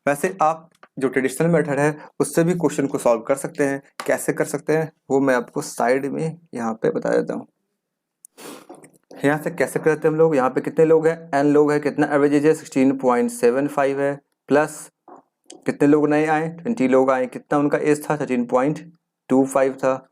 वैसे आप जो ट्रेडिशनल मेथड है उससे भी क्वेश्चन को सॉल्व कर सकते हैं। कैसे कर सकते हैं वो मैं आपको साइड में यहाँ पे बता देता हूँ। यहाँ से कैसे करते हैं हम लोग, यहाँ पे कितने लोग हैं, n लोग हैं, कितना एवरेज है 16.75 है, प्लस कितने लोग नए आए 20 लोग आए, कितना उनका एज था 13.25 था,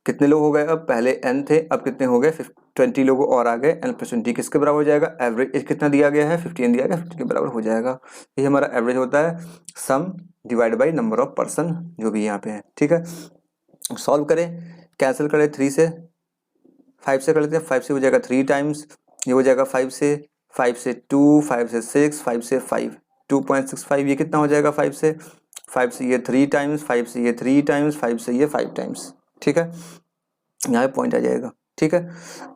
कितने लोग हो गए अब, पहले n थे अब कितने हो गए 20 लोग और आ गए, n प्लस 20 किसके बराबर हो जाएगा, एवरेज एज कितना दिया गया है 15 दिया गया, 15 के बराबर हो जाएगा। ये हमारा एवरेज होता है, sum divide by number of person जो भी यहाँ पे है। ठीक है, सॉल्व करें, कैंसिल करें 3 से 5 से कर लेते हैं, 5 से हो जाएगा 3 टाइम्स, ये हो जाएगा 5 से 2, 5 से 6, 5 से 5 2.65, ये कितना हो जाएगा 5 से ये 3 टाइम्स, 5 से ये 3 टाइम्स, 5 से ये 5 टाइम्स। ठीक है, यहाँ पे पॉइंट आ जाएगा। ठीक है,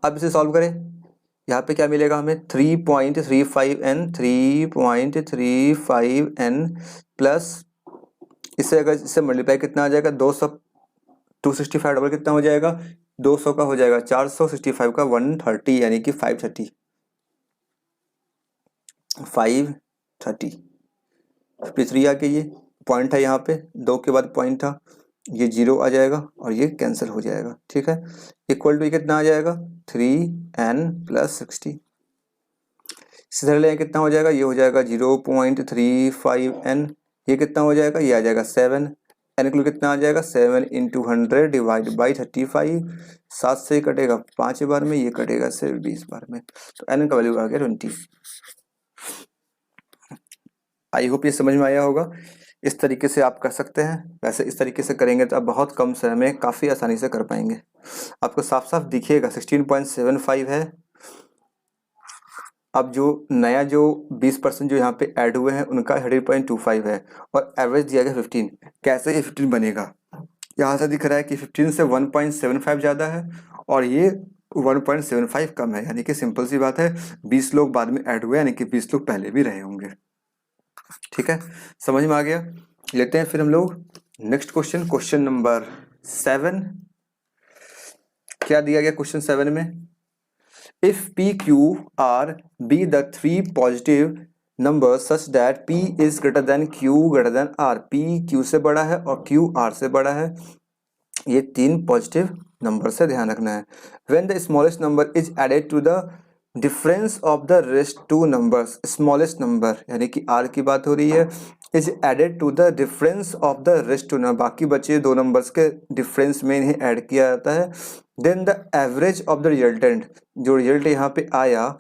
अब इसे सॉल्व करें, यहाँ पे क्या मिलेगा हमें 3.35n 3.35n प्लस इससे अगर इससे मल्टीप्लाई कितना आ जाएगा 200, 265 डबल कितना हो जाएगा 200 का हो जाएगा 465 का 130 यानी कि 530 53 आके ये पॉइंट है, यहाँ पे 2 के बाद पॉइंट था, ये 0 आ जाएगा और ये कैंसिल हो जाएगा। ठीक है, इक्वल टू कितना आ जाएगा 3n प्लस 60, इसी तरह ले कितना हो जाएगा, ये हो जाएगा 0.35n, ये कितना हो जाएगा, ये आ जाएगा 7, एन इक्वल कितना आ जाएगा 7 इंटू 100 डिवाइड बाई 35, 7 से कटेगा 5 बार में, ये कटेगा सिर्फ 20 बार में, तो एन का वैल्यू आ गया 20। आई होप ये समझ में आया होगा। इस तरीके से आप कर सकते हैं, वैसे इस तरीके से करेंगे तो आप बहुत कम समय में काफ़ी आसानी से कर पाएंगे। आपको साफ साफ दिखिएगा 16.75 है, अब जो नया जो 20% जो यहाँ पे ऐड हुए हैं उनका 13.25 है और एवरेज दिया गया 15, कैसे ये 15 बनेगा, यहाँ से दिख रहा है कि 15 से 1.75 ज़्यादा है और ये 1.75 कम है, यानी कि सिंपल सी बात है 20 लोग बाद में ऐड हुए यानी कि 20 लोग पहले भी रहे होंगे। ठीक है, समझ में आ गया। लेते हैं फिर हम लोग नेक्स्ट क्वेश्चन, क्वेश्चन नंबर 7। क्या दिया गया क्वेश्चन 7 में, if p q r be the three positive numbers such that p is greater than q greater than r, p q से बड़ा है और q r से बड़ा है, ये 3 पॉजिटिव नंबर से ध्यान रखना है। when the smallest number is added to the difference of the rest two numbers, smallest number यानी कि r की बात हो रही है, is added to the difference of the rest two number, बाकी बचे 2 नंबर्स के डिफरेंस में इन्हें ऐड किया जाता है, then the average of the resultant, जो रिजल्ट यहाँ पे आया,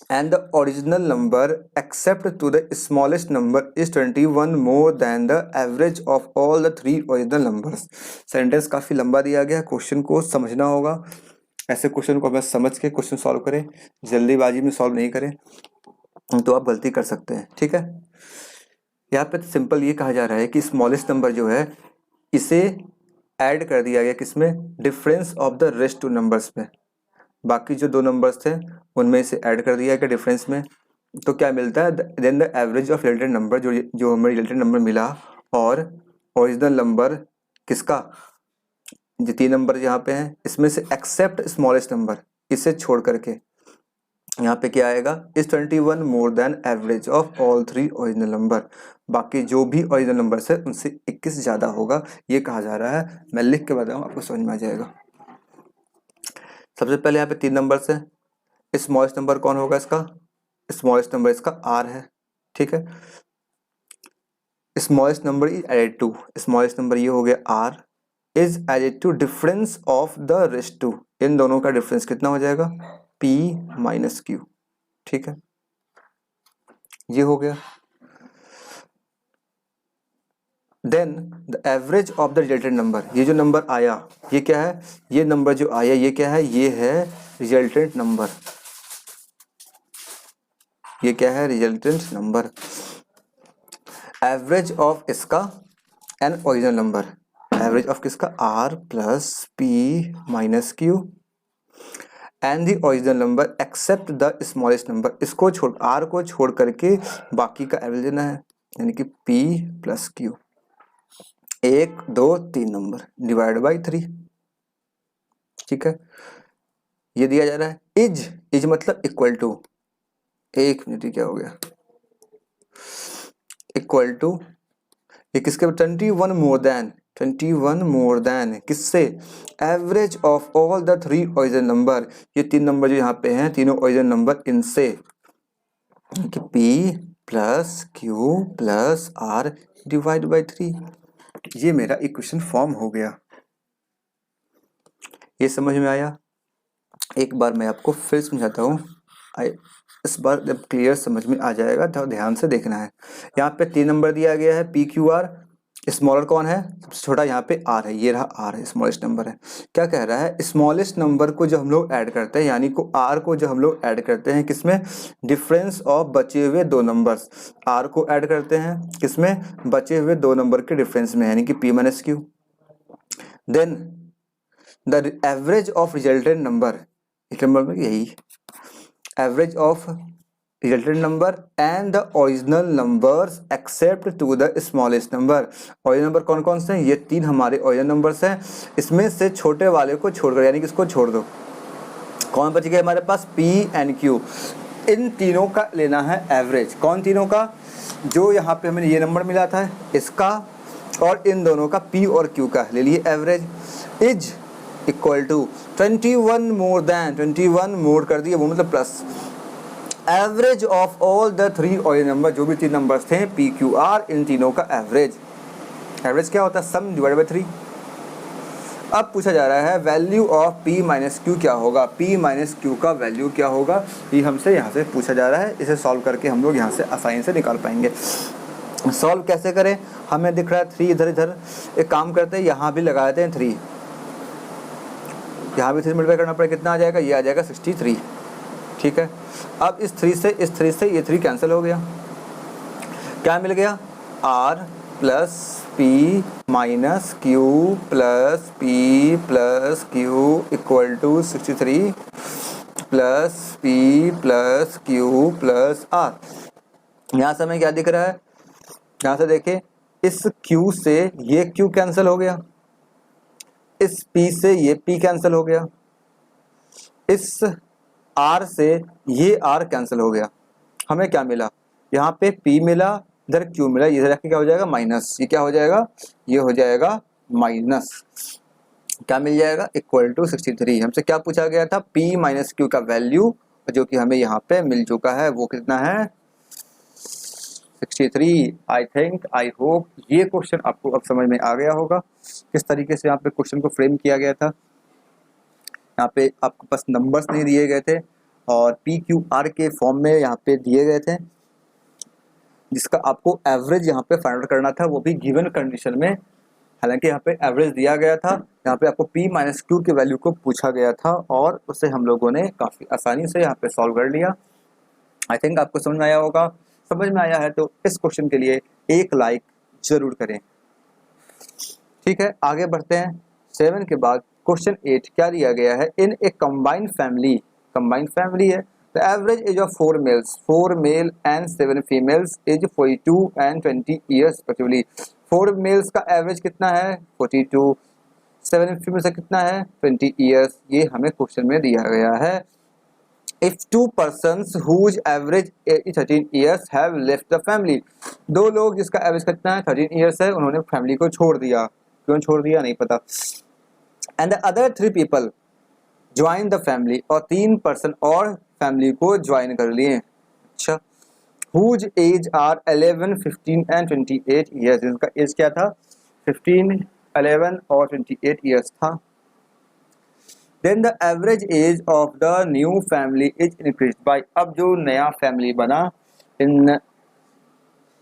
and the original number except to the smallest number is 21 more than the average of all the 3 original numbers। Sentence काफी लंबा दिया गया है, क्वेश्चन को समझना होगा, ऐसे क्वेश्चन को हमें समझ के क्वेश्चन सॉल्व करें, जल्दीबाजी में सॉल्व नहीं करें तो आप गलती कर सकते हैं। ठीक है, यहाँ पे सिंपल ये कहा जा रहा है कि स्मॉलेस्ट नंबर जो है इसे ऐड कर दिया गया किसमें, difference of the rest two numbers में, बाकी जो 2 नंबर्स थे उनमें से ऐड कर दिया गया डिफरेंस में, तो क्या मिलता है, then the average of related number, जो हमें रिलेटेड नंबर मिला और ओरिजिनल नंबर किसका, जो 3 नंबर यहाँ पे हैं इसमें से एक्सेप्ट स्मॉलेस्ट नंबर, इसे छोड़ करके यहाँ पे क्या आएगा, is 21 more then average of all 3 original number, बाकी जो भी ओरिजिनल नंबर है उनसे 21 ज़्यादा होगा, ये कहा जा रहा है। मैं लिख के बताऊँ आपको समझ में आ जाएगा। सबसे पहले यहाँ पे 3 नंबर्स है, स्मॉलेस्ट नंबर कौन होगा इसका, स्मॉलेस्ट नंबर इसका r है। ठीक है, smallest number is added to, smallest number ये हो गया r is added to difference of the rest two, इन दोनों का डिफरेंस कितना हो जाएगा p माइनस q। ठीक है, ये हो गया, then the average of the resultant number, ये जो नंबर आया ये क्या है, ये नंबर जो आया ये क्या है, ये है रिजल्टेंट नंबर, ये क्या है रिजल्टेंट नंबर, एवरेज ऑफ इसका an original number, average of किसका r plus p minus q and the original number except the smallest number, इसको छोड़ r को छोड़ करके बाकी का एवरेज लेना है, यानी कि p plus q, 1 2 3 number divide by 3। ठीक है, ये दिया जा रहा है, इज मतलब इक्वल टू, एक मिनट क्या हो गया, इक्वल टू, ये किसके 21 मोर देन किससे, average of all the 3 original number, ये 3 नंबर जो यहाँ पे हैं तीनों ओरिजिनल नंबर, इनसे कि P plus Q plus R divide by 3, ये मेरा इक्वेशन फॉर्म हो गया। ये समझ में आया? एक बार मैं आपको फिर समझाता हूँ, इस बार जब क्लियर समझ में आ जाएगा तो ध्यान से देखना है। यहाँ पे 3 नंबर दिया गया है P Q R, स्मॉलर कौन है, सबसे छोटा यहाँ पे R है, ये रहा R है, स्मॉलेस्ट नंबर है। क्या कह रहा है, स्मॉलेस्ट नंबर को जो हम लोग ऐड करते हैं, यानी को R को जो हम लोग ऐड करते हैं किसमें, डिफरेंस ऑफ बचे हुए 2 नंबर्स, R को ऐड करते हैं किसमें, बचे हुए 2 नंबर के डिफरेंस में, यानी कि P minus Q। Then the average of resultant number, इस नंबर में यही average of resultant number and the original numbers except to the smallest number. Original number कौन कौन से हैं, ये 3 हमारे ओरिजिनल नंबर्स हैं, इसमें से छोटे वाले को छोड़कर, यानी कि इसको छोड़ दो। कौन बच गया हमारे पास, P एंड Q, इन तीनों का लेना है एवरेज। कौन तीनों का, जो यहाँ पे हमें ये नंबर मिला था इसका, और इन दोनों का P और Q का ले लिए average. Is equal to 21 more than, 21 more कर दिए वो मतलब plus, average of all the 3 original number, जो भी 3 नंबर्स थे P Q R, इन तीनों का एवरेज। एवरेज क्या होता है, सम डिवाइडेड बाई 3। अब पूछा जा रहा है value of P minus Q क्या होगा, P माइनस Q का वैल्यू क्या होगा, ये हमसे यहाँ से पूछा जा रहा है। इसे सॉल्व करके हम लोग यहाँ से आसानी से निकाल पाएंगे। सॉल्व कैसे करें, हमें दिख रहा है 3 इधर इधर, एक काम करते हैं यहाँ भी लगा देते हैं 3, यहाँ भी 3 मल्टीप्लाई करना पड़ेगा, कितना आ जाएगा, ये आ जाएगा 63। ठीक है, अब इस 3 से ये 3 कैंसिल हो गया, क्या मिल गया, R plus P minus Q plus P plus Q equal to 63 plus P plus Q plus R। यहाँ से हमें क्या दिख रहा है, यहाँ से देखें, इस Q से ये Q कैंसिल हो गया, इस P से ये P कैंसिल हो गया, इस R से ये R कैंसिल हो गया। हमें क्या मिला, यहाँ पे P मिला, इधर Q मिला, इधर रख के क्या हो जाएगा माइनस, ये क्या हो जाएगा, ये हो जाएगा माइनस, क्या मिल जाएगा, इक्वल टू 63। हमसे क्या पूछा गया था, P माइनस Q का वैल्यू, जो कि हमें यहाँ पे मिल चुका है, वो कितना है 63। आई थिंक, आई होप ये क्वेश्चन आपको अब समझ में आ गया होगा, किस तरीके से यहाँ पे क्वेश्चन को फ्रेम किया गया था। यहाँ पे आपके पास नंबर्स नहीं दिए गए थे और P Q R के फॉर्म में यहाँ पे दिए गए थे, जिसका आपको एवरेज यहाँ पे फाइंड आउट करना था, वो भी गिवन कंडीशन में। हालांकि यहाँ पे एवरेज दिया गया था, यहाँ पे आपको P माइनस Q के वैल्यू को पूछा गया था और उसे हम लोगों ने काफ़ी आसानी से यहाँ पे सॉल्व कर लिया। आई थिंक आपको समझ में आया होगा। समझ में आया है तो इस क्वेश्चन के लिए एक लाइक जरूर करें। ठीक है, आगे बढ़ते हैं। 7 के बाद क्वेश्चन 8 क्या दिया गया है, इन ए कंबाइंड फैमिली है, the average age of 4 males, 4 male and 7 females age 42 and 20 years respectively. 4 males का एवरेज कितना है 42, 7 फीमेल्स का कितना है 20 ईयर्स, ये हमें क्वेश्चन में दिया गया है। If 2 persons whose average age is 13 years have left the family, 2 लोग जिसका एवरेज कितना है 13 ईयर्स है, उन्होंने फैमिली को छोड़ दिया, क्यों छोड़ दिया नहीं पता। And the other 3 people join the family, और 3 पर्सन और फैमिली को ज्वाइन कर लिए। अच्छा, whose age are 11, 15 and 28 years, इनका एज क्या था 15, 11 और 28 ईयर्स था। Then the average age of the new family is increased by, अब जो नया फैमिली बना, इन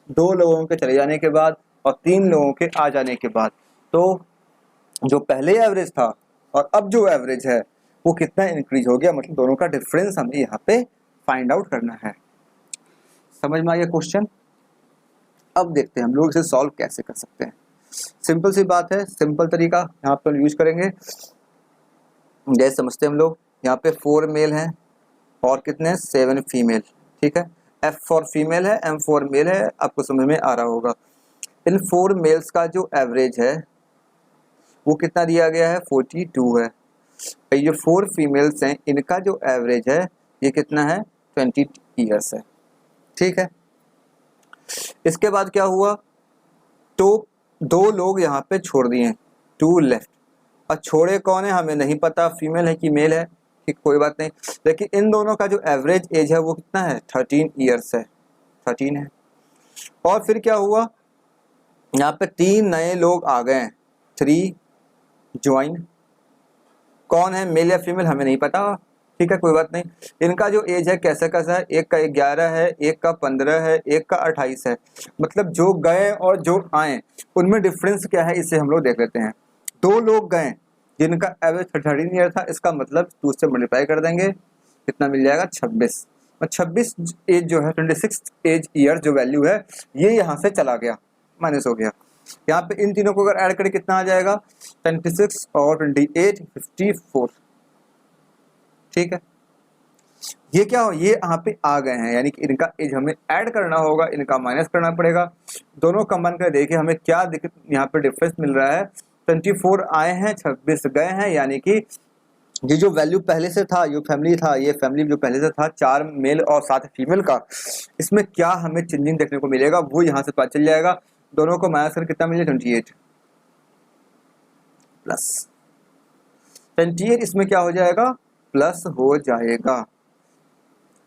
2 लोगों के चले जाने के बाद और 3 लोगों के आ जाने के बाद, तो जो पहले एवरेज था और अब जो एवरेज है वो कितना इंक्रीज हो गया, मतलब दोनों का डिफरेंस हमें यहाँ पे फाइंड आउट करना है। समझ में आ गया क्वेश्चन। अब देखते हैं हम लोग इसे सॉल्व कैसे कर सकते हैं। सिंपल सी बात है, सिंपल तरीका यहाँ पर यूज करेंगे। जैसे समझते हैं हम लोग, यहाँ पे 4 मेल हैं और कितने 7 फीमेल। ठीक है, F फॉर फीमेल है, M फॉर मेल है, आपको समझ में आ रहा होगा। इन 4 मेल्स का जो एवरेज है वो कितना दिया गया है 42 है। ये जो 4 फीमेल्स हैं इनका जो एवरेज है ये कितना है 20 ईयर्स है। ठीक है, इसके बाद क्या हुआ, तो 2 लोग यहाँ पे छोड़ दिए, 2 लेफ्ट, और छोड़े कौन है हमें नहीं पता, फीमेल है कि मेल है, ठीक कोई बात नहीं। लेकिन इन दोनों का जो एवरेज एज है वो कितना है, 13 ईयर्स है, 13 है। और फिर क्या हुआ, यहाँ पे 3 नए लोग आ गए, 3 ज्वाइन, कौन है मेल या फीमेल हमें नहीं पता, ठीक है कोई बात नहीं। इनका जो एज है कैसा कैसा है, एक का 11 है, एक का 15 है, एक का 28 है, मतलब जो गए और जो आए उनमें डिफरेंस क्या है इसे हम लोग देख लेते हैं। 2 लोग गए जिनका एवरेज 13 ईयर था, इसका मतलब 2 से मल्टीप्लाई कर देंगे, कितना मिल जाएगा 26, और 26 एज जो है 26 एज ईयर जो वैल्यू है ये यहाँ से चला गया, माइनस हो गया। यहाँ पे इन तीनों को अगर ऐड करें कितना आ जाएगा, 26 और 28 54, ठीक है। ये क्या हो, ये यहाँ पे आ गए हैं, यानी कि इनका एज हमें ऐड करना होगा, इनका माइनस करना पड़ेगा, दोनों कंबाइन कर देखिए हमें क्या दिक्कत यहाँ पे डिफरेंस मिल रहा है। 24 आए हैं, 26 गए हैं, यानी कि ये जो वैल्यू पहले से था, जो फैमिली था, ये फैमिली जो पहले से था 4 मेल और 7 फीमेल का, इसमें क्या हमें चेंजिंग देखने को मिलेगा वो यहाँ से पता चल जाएगा। दोनों को माइनस कर कितना मिलेगा, 28 प्लस 28, इसमें क्या हो जाएगा, प्लस हो जाएगा।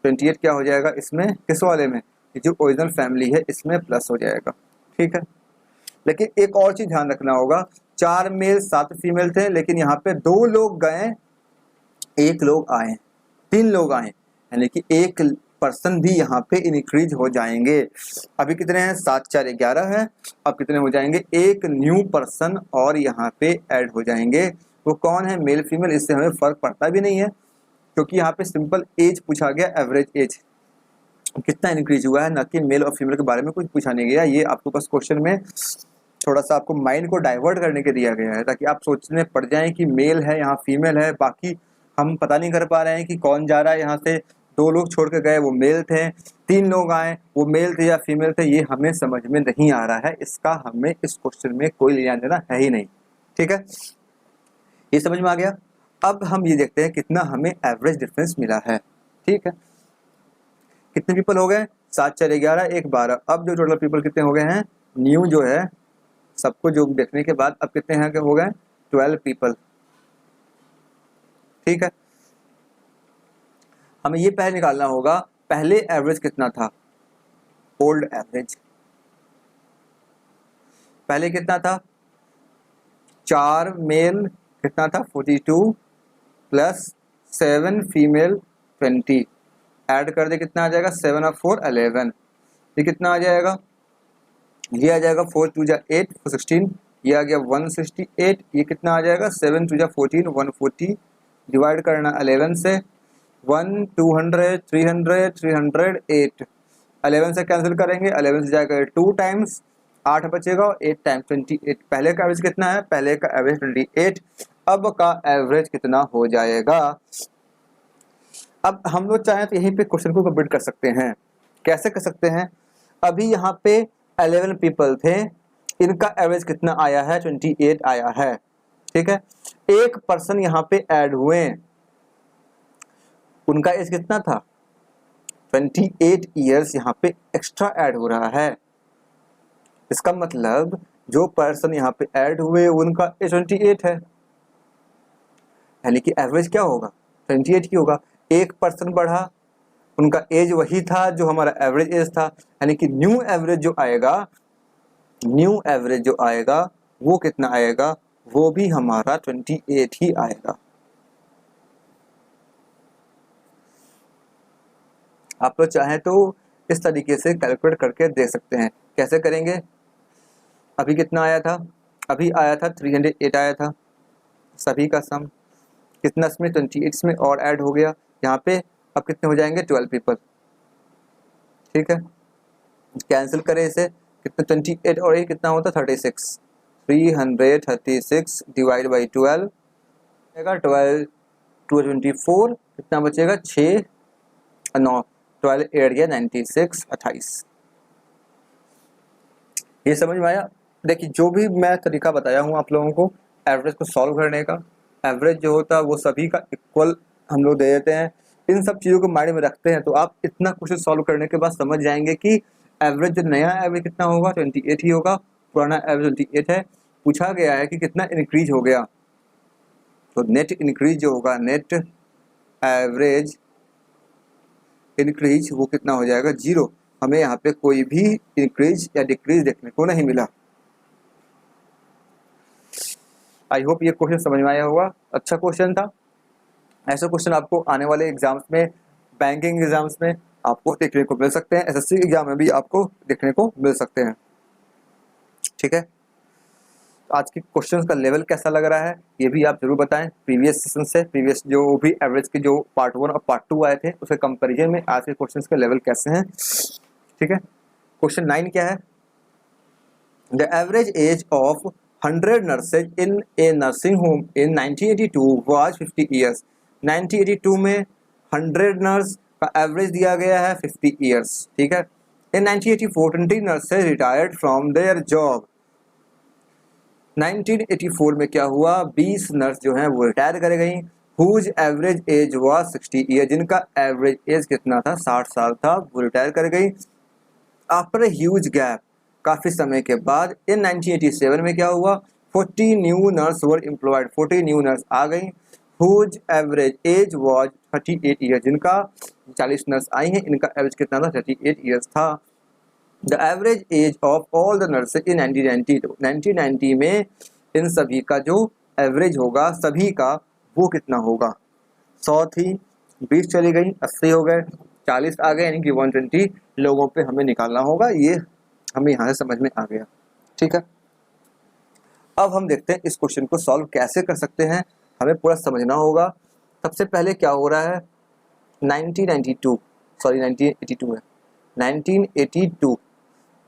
28 क्या हो जाएगा इसमें, किस वाले में, जो ओरिजिनल फैमिली है इसमें प्लस हो जाएगा, ठीक है। लेकिन एक और चीज ध्यान रखना होगा, 4 मेल 7 फीमेल थे, लेकिन यहाँ पे 2 लोग गए, 1 लोग आए, 3 लोग आए, यानी कि 1 पर्सन भी यहाँ पे इंक्रीज हो जाएंगे। अभी कितने हैं, 7 4 11 है, अब कितने हो जाएंगे, 1 न्यू पर्सन और यहाँ पे ऐड हो जाएंगे। वो कौन है, मेल फीमेल, इससे हमें फर्क पड़ता भी नहीं है, क्योंकि यहाँ पे सिंपल एज पूछा गया, एवरेज एज कितना इंक्रीज हुआ है, ना कि मेल और फीमेल के बारे में कुछ पूछा नहीं गया। ये आपको बस क्वेश्चन में थोड़ा सा आपको माइंड को डाइवर्ट करने के दिया गया है, ताकि आप सोचने पड़ जाएं कि मेल है यहाँ फीमेल है, बाकी हम पता नहीं कर पा रहे हैं कि कौन जा रहा है। यहाँ से 2 लोग छोड़ के गए वो मेल थे, 3 लोग आए वो मेल थे या फीमेल थे, ये हमें समझ में नहीं आ रहा है, इसका हमें इस क्वेश्चन में कोई लेना देना है ही नहीं, ठीक है, ये समझ में आ गया। अब हम ये देखते हैं कितना हमें एवरेज डिफरेंस मिला है, ठीक है। कितने पीपल हो गए, 7 4 11 1 12, अब जो टोटल पीपल कितने हो गए हैं, न्यू जो है सबको जो देखने के बाद अब कितने हैं हो गए, 12 पीपल, ठीक है। हमें ये पहले निकालना होगा, पहले एवरेज कितना था, ओल्ड एवरेज पहले कितना था, 4 मेल कितना था 42 प्लस 7 फीमेल 20, ऐड कर दे कितना आ जाएगा, 7 और 4 11, ये कितना आ जाएगा, ये आ जाएगा 4 2 जा 8 16, ये आ गया 168, ये कितना आ जाएगा 7 2 जा 14 140, डिवाइड करना 11 से, 1 200 300 308, 11 से कैंसिल करेंगे, 11 से जाएगा 2 टाइम्स 8 बचेगा, 8 टाइम्स 28, पहले का एवरेज कितना है, पहले का एवरेज 28, अब का एवरेज कितना हो जाएगा। अब हम लोग चाहें तो यहीं पे क्वेश्चन को कंप्लीट कर सकते हैं, कैसे कर सकते हैं, अभी यहाँ पे 11 पीपल थे, इनका एवरेज कितना आया है, 28 आया है, ठीक है। एक पर्सन यहाँ पे ऐड हुए, उनका एज कितना था, 28 ईयर्स यहाँ पे एक्स्ट्रा ऐड हो रहा है, इसका मतलब जो पर्सन यहाँ पे ऐड हुए उनका एज 28 है, यानी कि एवरेज क्या होगा, 28 ही होगा। एक पर्सन बढ़ा, उनका एज वही था जो हमारा एवरेज एज था, यानी कि न्यू एवरेज जो आएगा, न्यू एवरेज जो आएगा वो कितना आएगा, वो भी हमारा 28 ही आएगा। आप लोग चाहें तो इस तरीके से कैलकुलेट करके देख सकते हैं, कैसे करेंगे, अभी कितना आया था, अभी आया था 308 आया था, सभी का सम कितना इसमें 28 में और ऐड हो गया, यहाँ पे अब कितने हो जाएंगे 12 पीपल, ठीक है। कैंसिल करें इसे, कितना 28 और ये कितना होता 36, 336 डिवाइड बाई 12 12 2 24, कितना बचेगा 6 9, 12 8 गया 96 28। ये समझ में आया। देखिए जो भी मैं तरीका बताया हूँ आप लोगों को एवरेज को सॉल्व करने का, एवरेज जो होता है वो सभी का इक्वल हम लोग दे देते हैं, इन सब चीज़ों को माइंड में रखते हैं तो आप इतना क्वेश्चन सॉल्व करने के बाद समझ जाएंगे कि एवरेज जो नया एवरेज कितना होगा, 28 ही होगा, पुराना एवरेज 28 है। पूछा गया है कि कितना इंक्रीज हो गया, तो नेट इंक्रीज जो होगा, नेट एवरेज इंक्रीज वो कितना हो जाएगा, 0। हमें यहाँ पे कोई भी इंक्रीज या डिक्रीज देखने को नहीं मिला। आई होप ये क्वेश्चन समझ में आया होगा, अच्छा क्वेश्चन था। ऐसे क्वेश्चन आपको आने वाले एग्जाम्स में, बैंकिंग एग्जाम्स में आपको देखने को मिल सकते हैं, एसएससी एग्जाम में भी आपको देखने को मिल सकते हैं। ठीक है, आज के क्वेश्चंस का लेवल कैसा लग रहा है ये भी आप जरूर बताएं। प्रीवियस सेशन से, प्रीवियस जो भी एवरेज के जो पार्ट 1 और पार्ट 2 आए थे उसके कंपैरिजन में आज के क्वेश्चंस का लेवल कैसे हैं। ठीक है, क्वेश्चन 9 क्या है, the average age of 100 nurses in A nursing home in 1982 was 50 years. 1982 में 100 नर्स का एवरेज दिया गया है 50 ईयर्स। ठीक है, इन 1984 20 nurses retired from their job. 1984 में क्या हुआ, 20 नर्स जो हैं वो रिटायर कर गई। Whose average age was 60 year, जिनका एवरेज एज कितना था, 60 साल था, वो रिटायर कर गई। आफ्टर ह्यूज गैप, काफी समय के बाद, इन 1987 में क्या हुआ, 40 new nurse were employed, 40 new nurse आ गई। Whose average age was 38 year, जिनका 40 नर्स आई हैं, इनका एवरेज कितना था, 38 ईयर्स था। The average age of all the nurses in 1990, 1990 में इन सभी का जो एवरेज होगा सभी का वो कितना होगा, 100 थी, 20 चली गई, 80 हो गए, 40 आ गए, यानी कि 120 लोगों पे हमें निकालना होगा। ये हमें यहाँ से समझ में आ गया। ठीक है, अब हम देखते हैं इस क्वेश्चन को सॉल्व कैसे कर सकते हैं, हमें पूरा समझना होगा। सबसे पहले क्या हो रहा है, 1982 है, 1982।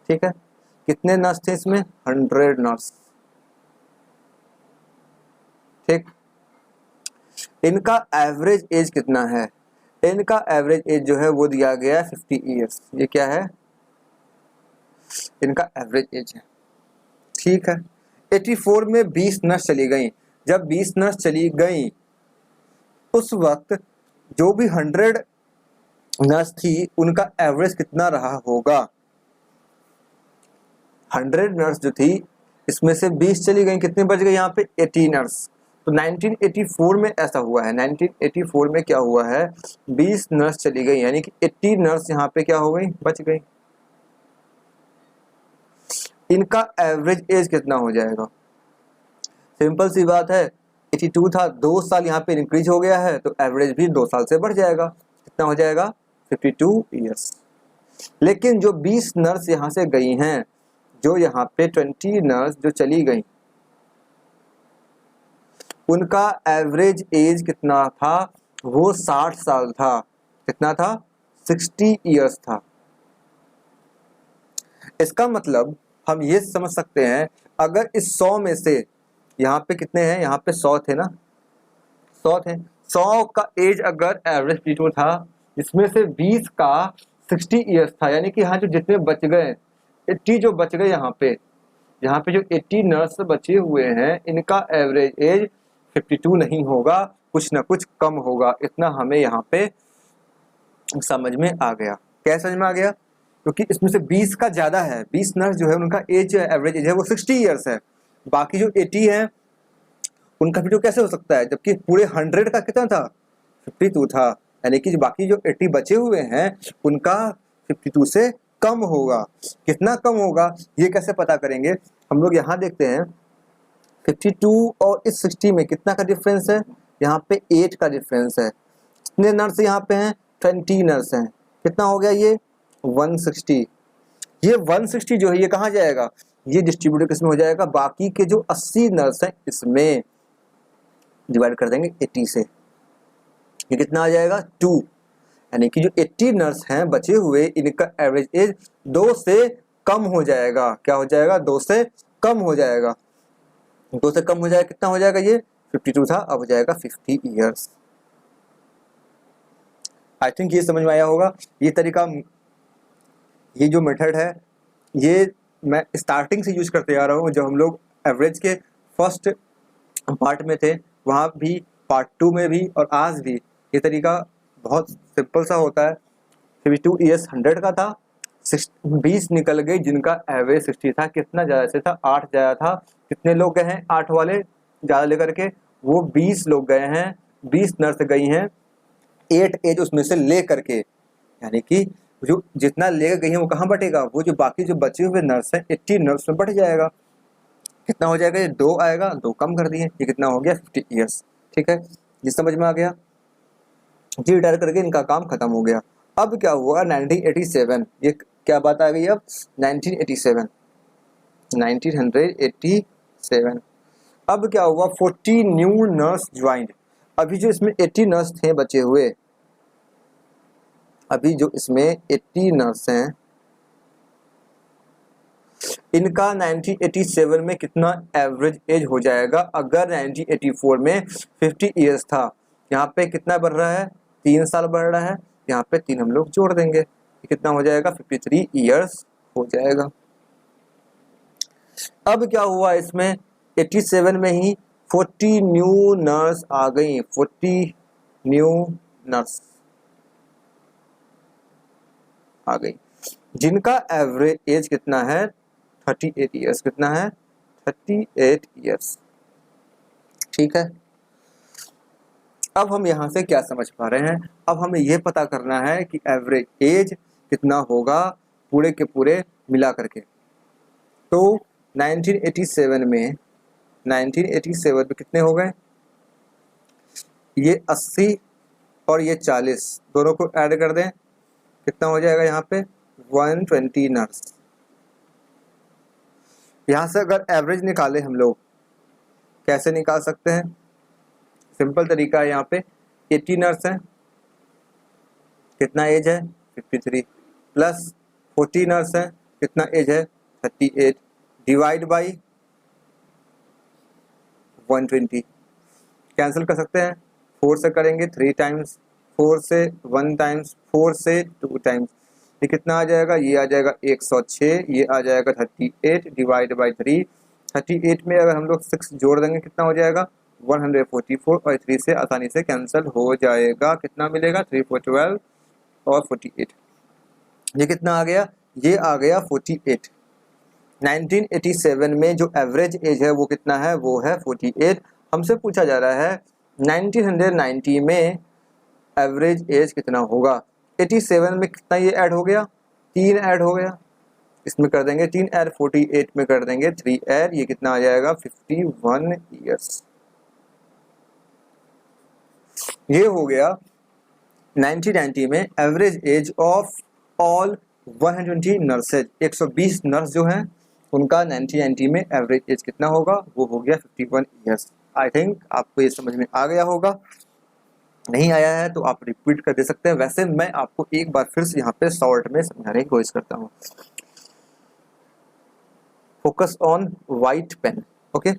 ठीक है, कितने नर्स थे इसमें, 100 नर्स। ठीक, इनका एवरेज एज कितना है, इनका एवरेज एज जो है वो दिया गया है 50 ईयर्स। ये क्या है, इनका एवरेज एज है। ठीक है, 84 में 20 नर्स चली गई। जब 20 नर्स चली गई उस वक्त जो भी 100 नर्स थी उनका एवरेज कितना रहा होगा। 100 नर्स जो थी इसमें से 20 चली गई, कितने बच गए यहाँ पे, 80 नर्स। तो 1984 में ऐसा हुआ है, 1984 में क्या हुआ है, 20 नर्स चली गई, यानी कि 80 नर्स यहाँ पे क्या हो गई, बच गई। इनका एवरेज एज कितना हो जाएगा, सिंपल सी बात है, 82 था, 2 साल यहाँ पे इंक्रीज हो गया है तो एवरेज भी 2 साल से बढ़ जाएगा, कितना हो जाएगा, 52 ईयर्स। लेकिन जो 20 नर्स यहाँ से गई हैं, जो यहाँ पे 20 नर्स जो चली गई, उनका एवरेज एज कितना था, वो 60 साल था। कितना था, 60 ईयर्स था। इसका मतलब हम ये समझ सकते हैं, अगर इस 100 में से, यहाँ पे कितने हैं, यहाँ पे 100 थे ना, 100 थे, 100 का एज अगर एवरेज 52 था, जिसमें से 20 का 60 ईयर्स था, यानी कि यहाँ जो जितने बच गए, 80 जो बच गए यहाँ पे जो 80 नर्स बचे हुए हैं, इनका एवरेज एज 52 नहीं होगा, कुछ ना कुछ कम होगा। इतना हमें यहाँ पे समझ में आ गया। क्या समझ में आ गया, क्योंकि इसमें से 20 का ज्यादा है, 20 नर्स जो है उनका एज, एवरेज एज है वो 60 ईयर्स है, बाकी जो 80 है उनका 52 कैसे हो सकता है, जबकि पूरे 100 का कितना था, 52 था, यानी कि बाकी जो 80 बचे हुए हैं उनका 52 से कम होगा। कितना कम होगा ये कैसे पता करेंगे, हम लोग यहाँ देखते हैं 52 और इस 60 में कितना का डिफरेंस है, यहाँ पे 8 का डिफरेंस है। कितने नर्स यहाँ पे हैं, 20 नर्स हैं, कितना हो गया ये 160। ये 160 जो है ये कहाँ जाएगा, ये डिस्ट्रीब्यूटर किसमें हो जाएगा, बाकी के जो 80 नर्स हैं इसमें डिवाइड कर देंगे 80 से, ये कितना आ जाएगा 2, यानी कि जो 80 नर्स हैं बचे हुए, इनका एवरेज एज 2 से कम हो जाएगा। क्या हो जाएगा, 2 से कम हो जाएगा। 2 से कम हो जाएगा, कितना हो जाएगा, ये 52 था, अब हो जाएगा 50 ईयर्स। आई थिंक ये समझ में आया होगा। ये तरीका, ये जो मेथड है ये मैं स्टार्टिंग से यूज करते आ रहा हूँ। जब हम लोग एवरेज के फर्स्ट पार्ट में थे, वहाँ भी, पार्ट 2 में भी, और आज भी ये तरीका बहुत सिंपल सा होता है। 52 ईयर्स 100 का था, 20 निकल गई जिनका एवरेज 60 था। कितना ज़्यादा से था? 8 ज़्यादा था। कितने लोग गए हैं? 8 वाले ज़्यादा लेकर के वो 20 लोग गए हैं, 20 नर्स गई हैं 8 एज उसमें से ले करके, यानी कि जो जितना ले गई है वो कहाँ बटेगा? वो जो बाकी जो बचे हुए नर्स हैं 80 नर्स में बट जाएगा। कितना हो जाएगा? ये 2 आएगा, 2 कम कर दिए, ये कितना हो गया? 50 ईयर्स। ठीक है, ये समझ में आ गया? जी रिटायर करके इनका काम खत्म हो गया। अब क्या हुआ? 1987, ये क्या बात आ गई अब? 1987 1987 अब क्या हुआ? 40 न्यू नर्स ज्वाइंड। अभी जो इसमें 80 नर्स थे बचे हुए, अभी जो इसमें 80 नर्स हैं, इनका 1987 में कितना एवरेज एज हो जाएगा? अगर 1984 में 50 ईयर्स था, यहाँ पे कितना बढ़ रहा है? 3 साल बढ़ रहा है, यहाँ पे 3 हम लोग जोड़ देंगे, कितना हो जाएगा? 53 ईयर्स हो जाएगा। अब क्या हुआ इसमें? 87 में ही 40 न्यू नर्स आ गई, 40 न्यू नर्स आ गई, जिनका एवरेज एज कितना है? 38 ईयर्स। कितना है? 38 ईयर्स। ठीक है, अब हम यहाँ से क्या समझ पा रहे हैं? अब हमें यह पता करना है कि एवरेज एज कितना होगा पूरे के पूरे मिला करके। तो 1987 में कितने हो गए? ये 80 और ये 40 दोनों को ऐड कर दें, कितना हो जाएगा यहाँ पे? 120 नर्स। यहाँ से अगर एवरेज निकाले हम लोग, कैसे निकाल सकते हैं? सिंपल तरीका है, यहाँ पे 80 नर्स हैं, कितना एज है? 53 प्लस 40 नर्स हैं, कितना एज है? 38 डिवाइड बाई 120। कैंसिल कर सकते हैं, 4 से करेंगे 3 टाइम्स, 4 से 1 टाइम्स, 4 से 2 टाइम्स, ये कितना आ जाएगा? ये आ जाएगा 106, ये आ जाएगा 38 डिवाइड बाई 3। 38 में अगर हम लोग 6 जोड़ देंगे कितना हो जाएगा? 144 और 3 से आसानी से कैंसिल हो जाएगा। कितना मिलेगा? 3 4 12 और 48, ये कितना आ गया? ये आ गया 48। 1987 में जो एवरेज एज है वो कितना है? वो है 48। हमसे पूछा जा रहा है 1990 में एवरेज एज कितना होगा? 87 में कितना ये ऐड हो गया? 3 ऐड हो गया, इसमें कर देंगे 3 ऐड, 48 में कर देंगे 3 ऐड, ये कितना आ जाएगा? 51 ईयर्स। ये हो गया 1990 में average age of all 120 nurses. 120 nurse जो हैं उनका 1990 में एवरेज एज कितना होगा? वो हो गया 51 ईयर्स। आई थिंक आपको ये समझ में आ गया होगा। नहीं आया है तो आप रिपीट कर दे सकते हैं। वैसे मैं आपको एक बार फिर से यहाँ पे शॉर्ट में समझाने की कोशिश करता हूँ। Focus on white pen. Okay,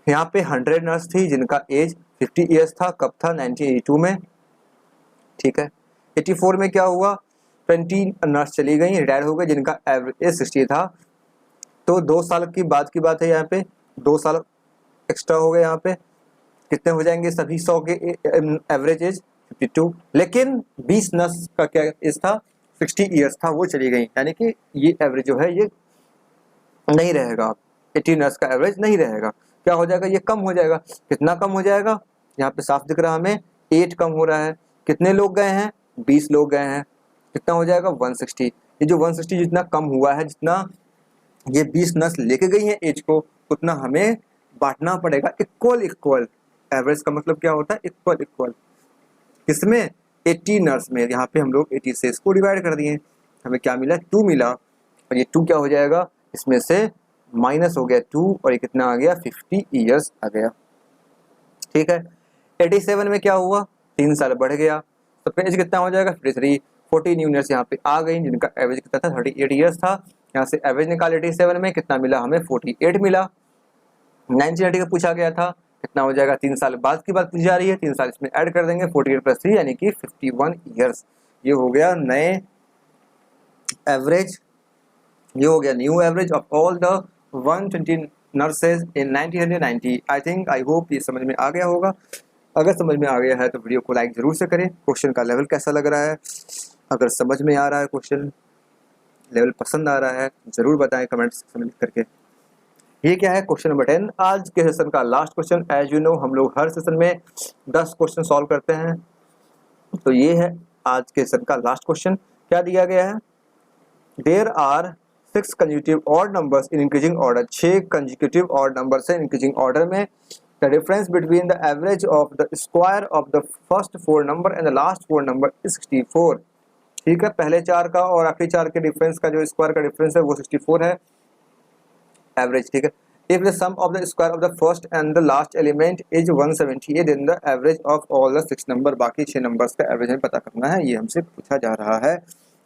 यहाँ पे 100 नर्स थी जिनका एज 50 ईयर्स था। कब था? 1982 में। ठीक है, 84 में क्या हुआ? 20 नर्स चली गई, रिटायर हो गए, जिनका एवरेज 60 था। तो 2 साल की बात है, यहाँ पे 2 साल एक्स्ट्रा हो गए। यहाँ पे कितने हो जाएंगे सभी 100 के एवरेज एज? 52। लेकिन 20 नर्स का क्या एज था? 60 ईयर्स था, वो चली गई, यानी कि ये एवरेज जो है ये नहीं रहेगा। 80 नर्स का एवरेज नहीं रहेगा। क्या हो जाएगा? ये कम हो जाएगा। कितना कम हो जाएगा? यहाँ पे साफ दिख रहा है हमें, 8 कम हो रहा है। कितने लोग गए हैं? 20 लोग गए हैं, कितना हो जाएगा? 160। ये जो 160 जितना कम हुआ है, जितना ये 20 नर्स लेके गई है एज को, उतना हमें बांटना पड़ेगा इक्वल। एवरेज का मतलब क्या होता है? इक्वल। किसमें? 80 नर्स में। यहाँ पे हम लोग 80 से इसको डिवाइड कर दिए, हमें क्या मिला? 2 मिला, और ये 2 क्या हो जाएगा? इसमें से माइनस हो गया 2, और ये कितना आ गया? 50 ईयर्स आ गया। ठीक है, 87 में क्या हुआ? 3 साल बढ़ गया, तो फिर एज कितना हो जाएगा? 53। 40 न्यू ईयर्स यहाँ पे आ गई, जिनका एवरेज कितना था? 38 ईयर्स था। यहाँ से एवरेज निकाल 87 में, कितना मिला हमें? 48 मिला। 1990 का पूछा गया था, कितना हो जाएगा? 3 साल बाद की बात पूछी जा रही है, 3 साल इसमें ऐड कर देंगे, 48 प्लस 3 यानी कि 51 ईयर्स। ये हो गया नए एवरेज, ये हो गया new average of all the 120 nurses in 1990। I think, I hope ये समझ में आ गया होगा। अगर समझ में आ गया है तो वीडियो को लाइक जरूर से करें। क्वेश्चन का लेवल कैसा लग रहा है? अगर समझ में आ रहा है क्वेश्चन लेवल पसंद आ रहा है जरूर बताएं कमेंट सेक्शन में लिख करके। ये क्या है क्वेश्चन नंबर 10, आज के सेशन का last question. As you know हम लोग हर सेशन में 10 क्वेश्चन सॉल्व करते हैं, तो ये है आज के सेशन का लास्ट क्वेश्चन। क्या दिया गया है, there are 6 consecutive odd numbers in increasing order, 6 consecutive odd number है इंक्रीजिंग ऑर्डर में। The difference between the average of the square of the first 4 number and the last 4 number is 64। ठीक है, पहले 4 का और आखिरी 4 के डिफरेंस का जो स्क्वायर का डिफरेंस है वो 64 है एवरेज। ठीक है, if the sum of the square of the first and the last element is 178 then the average of all the 6 number, बाकी 6 नंबर्स का एवरेज हमें पता करना है, ये हमसे पूछा जा रहा है।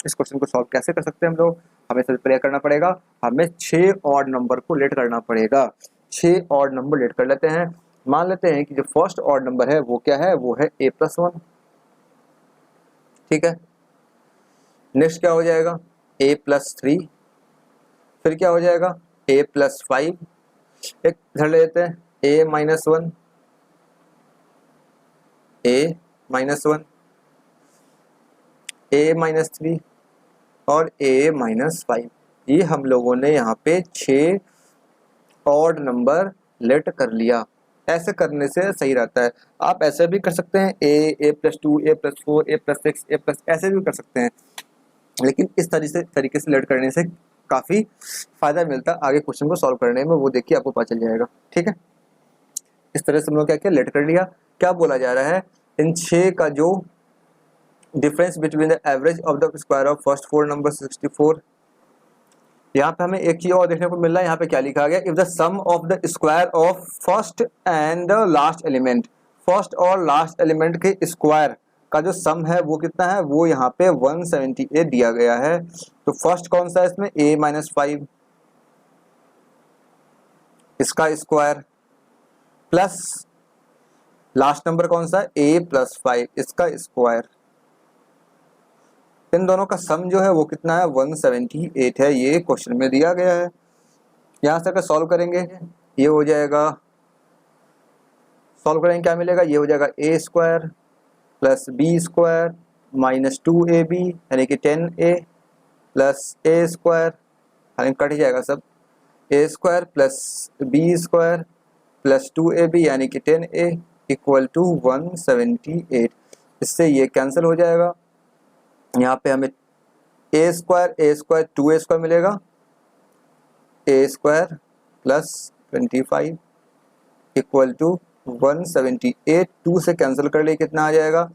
इस क्वेश्चन को सॉल्व कैसे कर सकते हैं हम लोग, हमें सबसे पहले करना पड़ेगा, हमें 6 ऑड नंबर को लेट करना पड़ेगा। 6 ऑड नंबर लेट कर लेते हैं। मान लेते हैं कि जो फर्स्ट ऑड नंबर है वो क्या है, वो है a+1। ठीक है, नेक्स्ट क्या हो जाएगा a+3, फिर क्या हो जाएगा a+5, एक धर लेते हैं a-1, a-1, a-3 और a-5। ये हम लोगों ने यहाँ पे 6 ऑड नंबर लेट कर लिया। ऐसे करने से सही रहता है। आप ऐसे भी कर सकते हैं a+2, a+4, a+6, a+, ऐसे भी कर सकते हैं, लेकिन इस तरीके से लेट करने से काफ़ी फायदा मिलता है आगे क्वेश्चन को सॉल्व करने में, वो देखिए आपको पता चल जाएगा। ठीक है, इस तरह से हम लोग क्या किया, लेट कर लिया। क्या बोला जा रहा है, इन 6 का जो difference between the average of the square of first 4 number 64। यहाँ पे हमें एक चीज और देखने को मिल रहा है, यहाँ पे क्या लिखा गया, if the sum of the square of first and the last element, first और लास्ट एलिमेंट के स्क्वायर का जो सम है वो कितना है, वो यहाँ पे 178 दिया गया है। तो फर्स्ट कौन सा है इसमें, a-5, इसका स्क्वायर, प्लस लास्ट नंबर कौन सा है a+5, इसका स्क्वायर। इन दोनों का सम जो है वो कितना है, 178 है, ये क्वेश्चन में दिया गया है। यहाँ से अगर सॉल्व करेंगे ये हो जाएगा, सॉल्व करेंगे क्या मिलेगा, ये हो जाएगा a² plus b² minus 2ab यानी कि 10a प्लस a² यानी कट जाएगा सब, a² plus b² plus 2ab यानी कि 10a इक्वल टू 178। इससे ये कैंसिल हो जाएगा। यहाँ पे हमें a² 2a² मिलेगा, a² प्लस 25 इक्वल टू 178। 2 से कैंसिल कर लिए कितना आ जाएगा,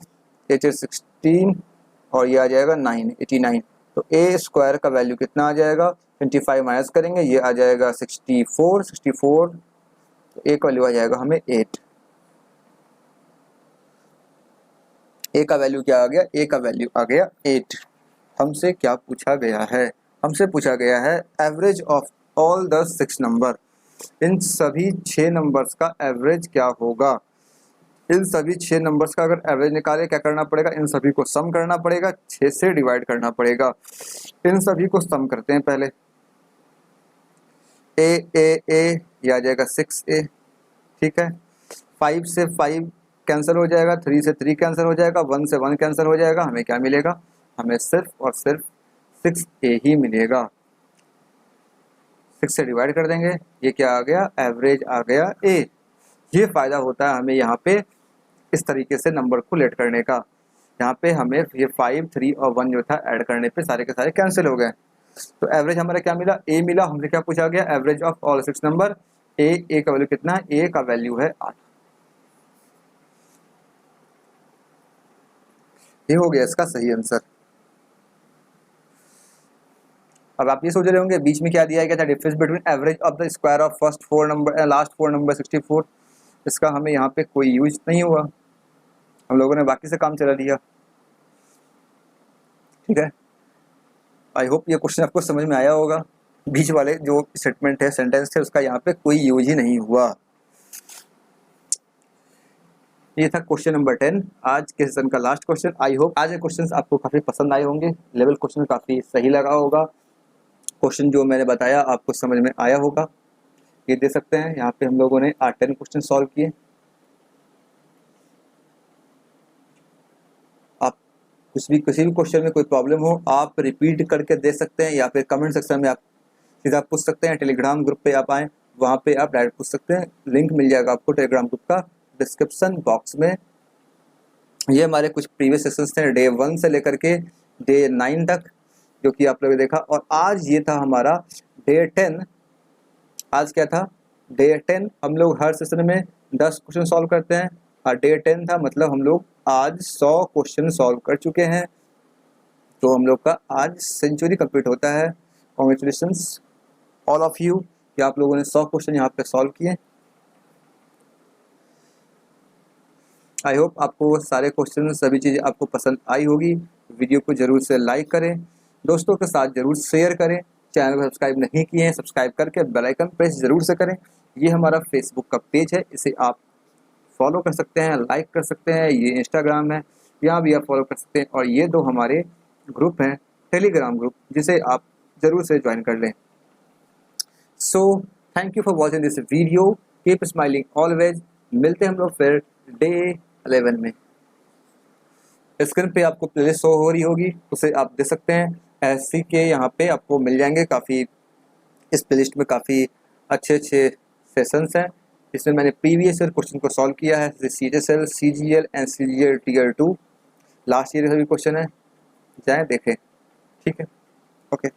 16 और ये आ जाएगा 9, 89। तो a² का वैल्यू कितना आ जाएगा, 25 माइनस करेंगे ये आ जाएगा 64। तो a का वैल्यू आ जाएगा हमें 8। a का वैल्यू क्या आ गया, a का वैल्यू आ गया 8। हमसे क्या पूछा गया है, हमसे पूछा गया है average of all the 6 number, इन सभी 6 नंबर्स का एवरेज क्या होगा। इन सभी 6 नंबर्स का अगर एवरेज निकाले क्या करना पड़ेगा, इन सभी को सम करना पड़ेगा, 6 से डिवाइड करना पड़ेगा। इन सभी को सम करते हैं पहले, a ये आ जाएगा 6a। ठीक है, 5 से 5 कैंसिल हो जाएगा, 3 से 3 कैंसिल हो जाएगा, 1 से 1 कैंसिल हो जाएगा, हमें क्या मिलेगा, हमें सिर्फ और सिर्फ 6a ही मिलेगा। 6 से डिवाइड कर देंगे, ये क्या आ गया, एवरेज आ गया a। ये फायदा होता है हमें यहाँ पे इस तरीके से नंबर को लेट करने का। यहाँ पे हमें ये 5, 3 और 1 जो था ऐड करने पे सारे के सारे कैंसिल हो गए। तो एवरेज हमारा क्या मिला, a मिला। हमसे क्या पूछा गया, average of all 6 number. a का वैल्यू कितना है, a का वैल्यू है 8। ये हो गया इसका सही आंसर। अब आप ये सोच रहे होंगे बीच में क्या दिया गया था, difference between average of the square of first 4 number last 4 number 64। इसका हमें यहाँ पे कोई यूज नहीं हुआ, हम लोगों ने बाकी से काम चला लिया। ठीक है, आई होप ये क्वेश्चन आपको समझ में आया होगा। बीच वाले जो स्टेटमेंट है, सेंटेंस थे, उसका यहाँ पे कोई यूज ही नहीं हुआ। ये था क्वेश्चन नंबर 10, आज के सेशन का लास्ट क्वेश्चन। आई होप आज के क्वेश्चंस आपको काफ़ी पसंद आए होंगे, लेवल क्वेश्चन काफ़ी सही लगा होगा, क्वेश्चन जो मैंने बताया आपको समझ में आया होगा। ये दे सकते हैं, यहाँ पे हम लोगों ने 10 क्वेश्चन सॉल्व किए। किसी भी क्वेश्चन में कोई प्रॉब्लम हो आप रिपीट करके दे सकते हैं, या फिर कमेंट सेक्शन में आप सीधा पूछ सकते हैं। टेलीग्राम ग्रुप पे आप आएँ, वहाँ पे आप डायरेक्ट पूछ सकते हैं। लिंक मिल जाएगा आपको टेलीग्राम ग्रुप का डिस्क्रिप्शन बॉक्स में। ये हमारे कुछ प्रीवियस सेशंस थे डे 1 से लेकर के डे 9 तक, जो कि आप लोगों ने देखा। और आज ये था हमारा डे 10। आज क्या था? डे 10। हम लोग हर सेशन में 10 क्वेश्चन सॉल्व करते हैं, और डे 10 था, मतलब हम लोग आज 100 क्वेश्चन सॉल्व कर चुके हैं। तो हम लोग का आज सेंचुरी कंप्लीट होता है। कॉन्ग्रेचुलेशंस ऑल ऑफ यू कि आप लोगों ने 100 क्वेश्चन यहाँ पे सॉल्व किए। आई होप आपको सारे क्वेश्चन सभी चीज़ें आपको पसंद आई होगी। वीडियो को जरूर से लाइक करें, दोस्तों के साथ जरूर शेयर करें। चैनल को सब्सक्राइब नहीं किए हैं, सब्सक्राइब करके बेल आइकन प्रेस जरूर से करें। ये हमारा फेसबुक का पेज है, इसे आप फॉलो कर सकते हैं, लाइक कर सकते हैं। ये इंस्टाग्राम है, यहाँ भी आप फॉलो कर सकते हैं। और ये 2 हमारे ग्रुप हैं, टेलीग्राम ग्रुप, जिसे आप ज़रूर से ज्वाइन कर लें। So thank you for watching this video. Keep smiling always. मिलते हैं हम लोग फिर डे 11 में। स्क्रीन पे आपको प्लेलिस्ट शो हो रही होगी, उसे आप दे सकते हैं। एससी के यहाँ पे आपको मिल जाएंगे काफ़ी, इस प्लेलिस्ट में काफ़ी अच्छे सेशंस हैं। इसमें मैंने प्रीवियस ईयर क्वेश्चन को सॉल्व किया है, CHSL, CGL and CGL Tier 2 last year सभी क्वेश्चन है, जाएँ देखें। ठीक है, ओके।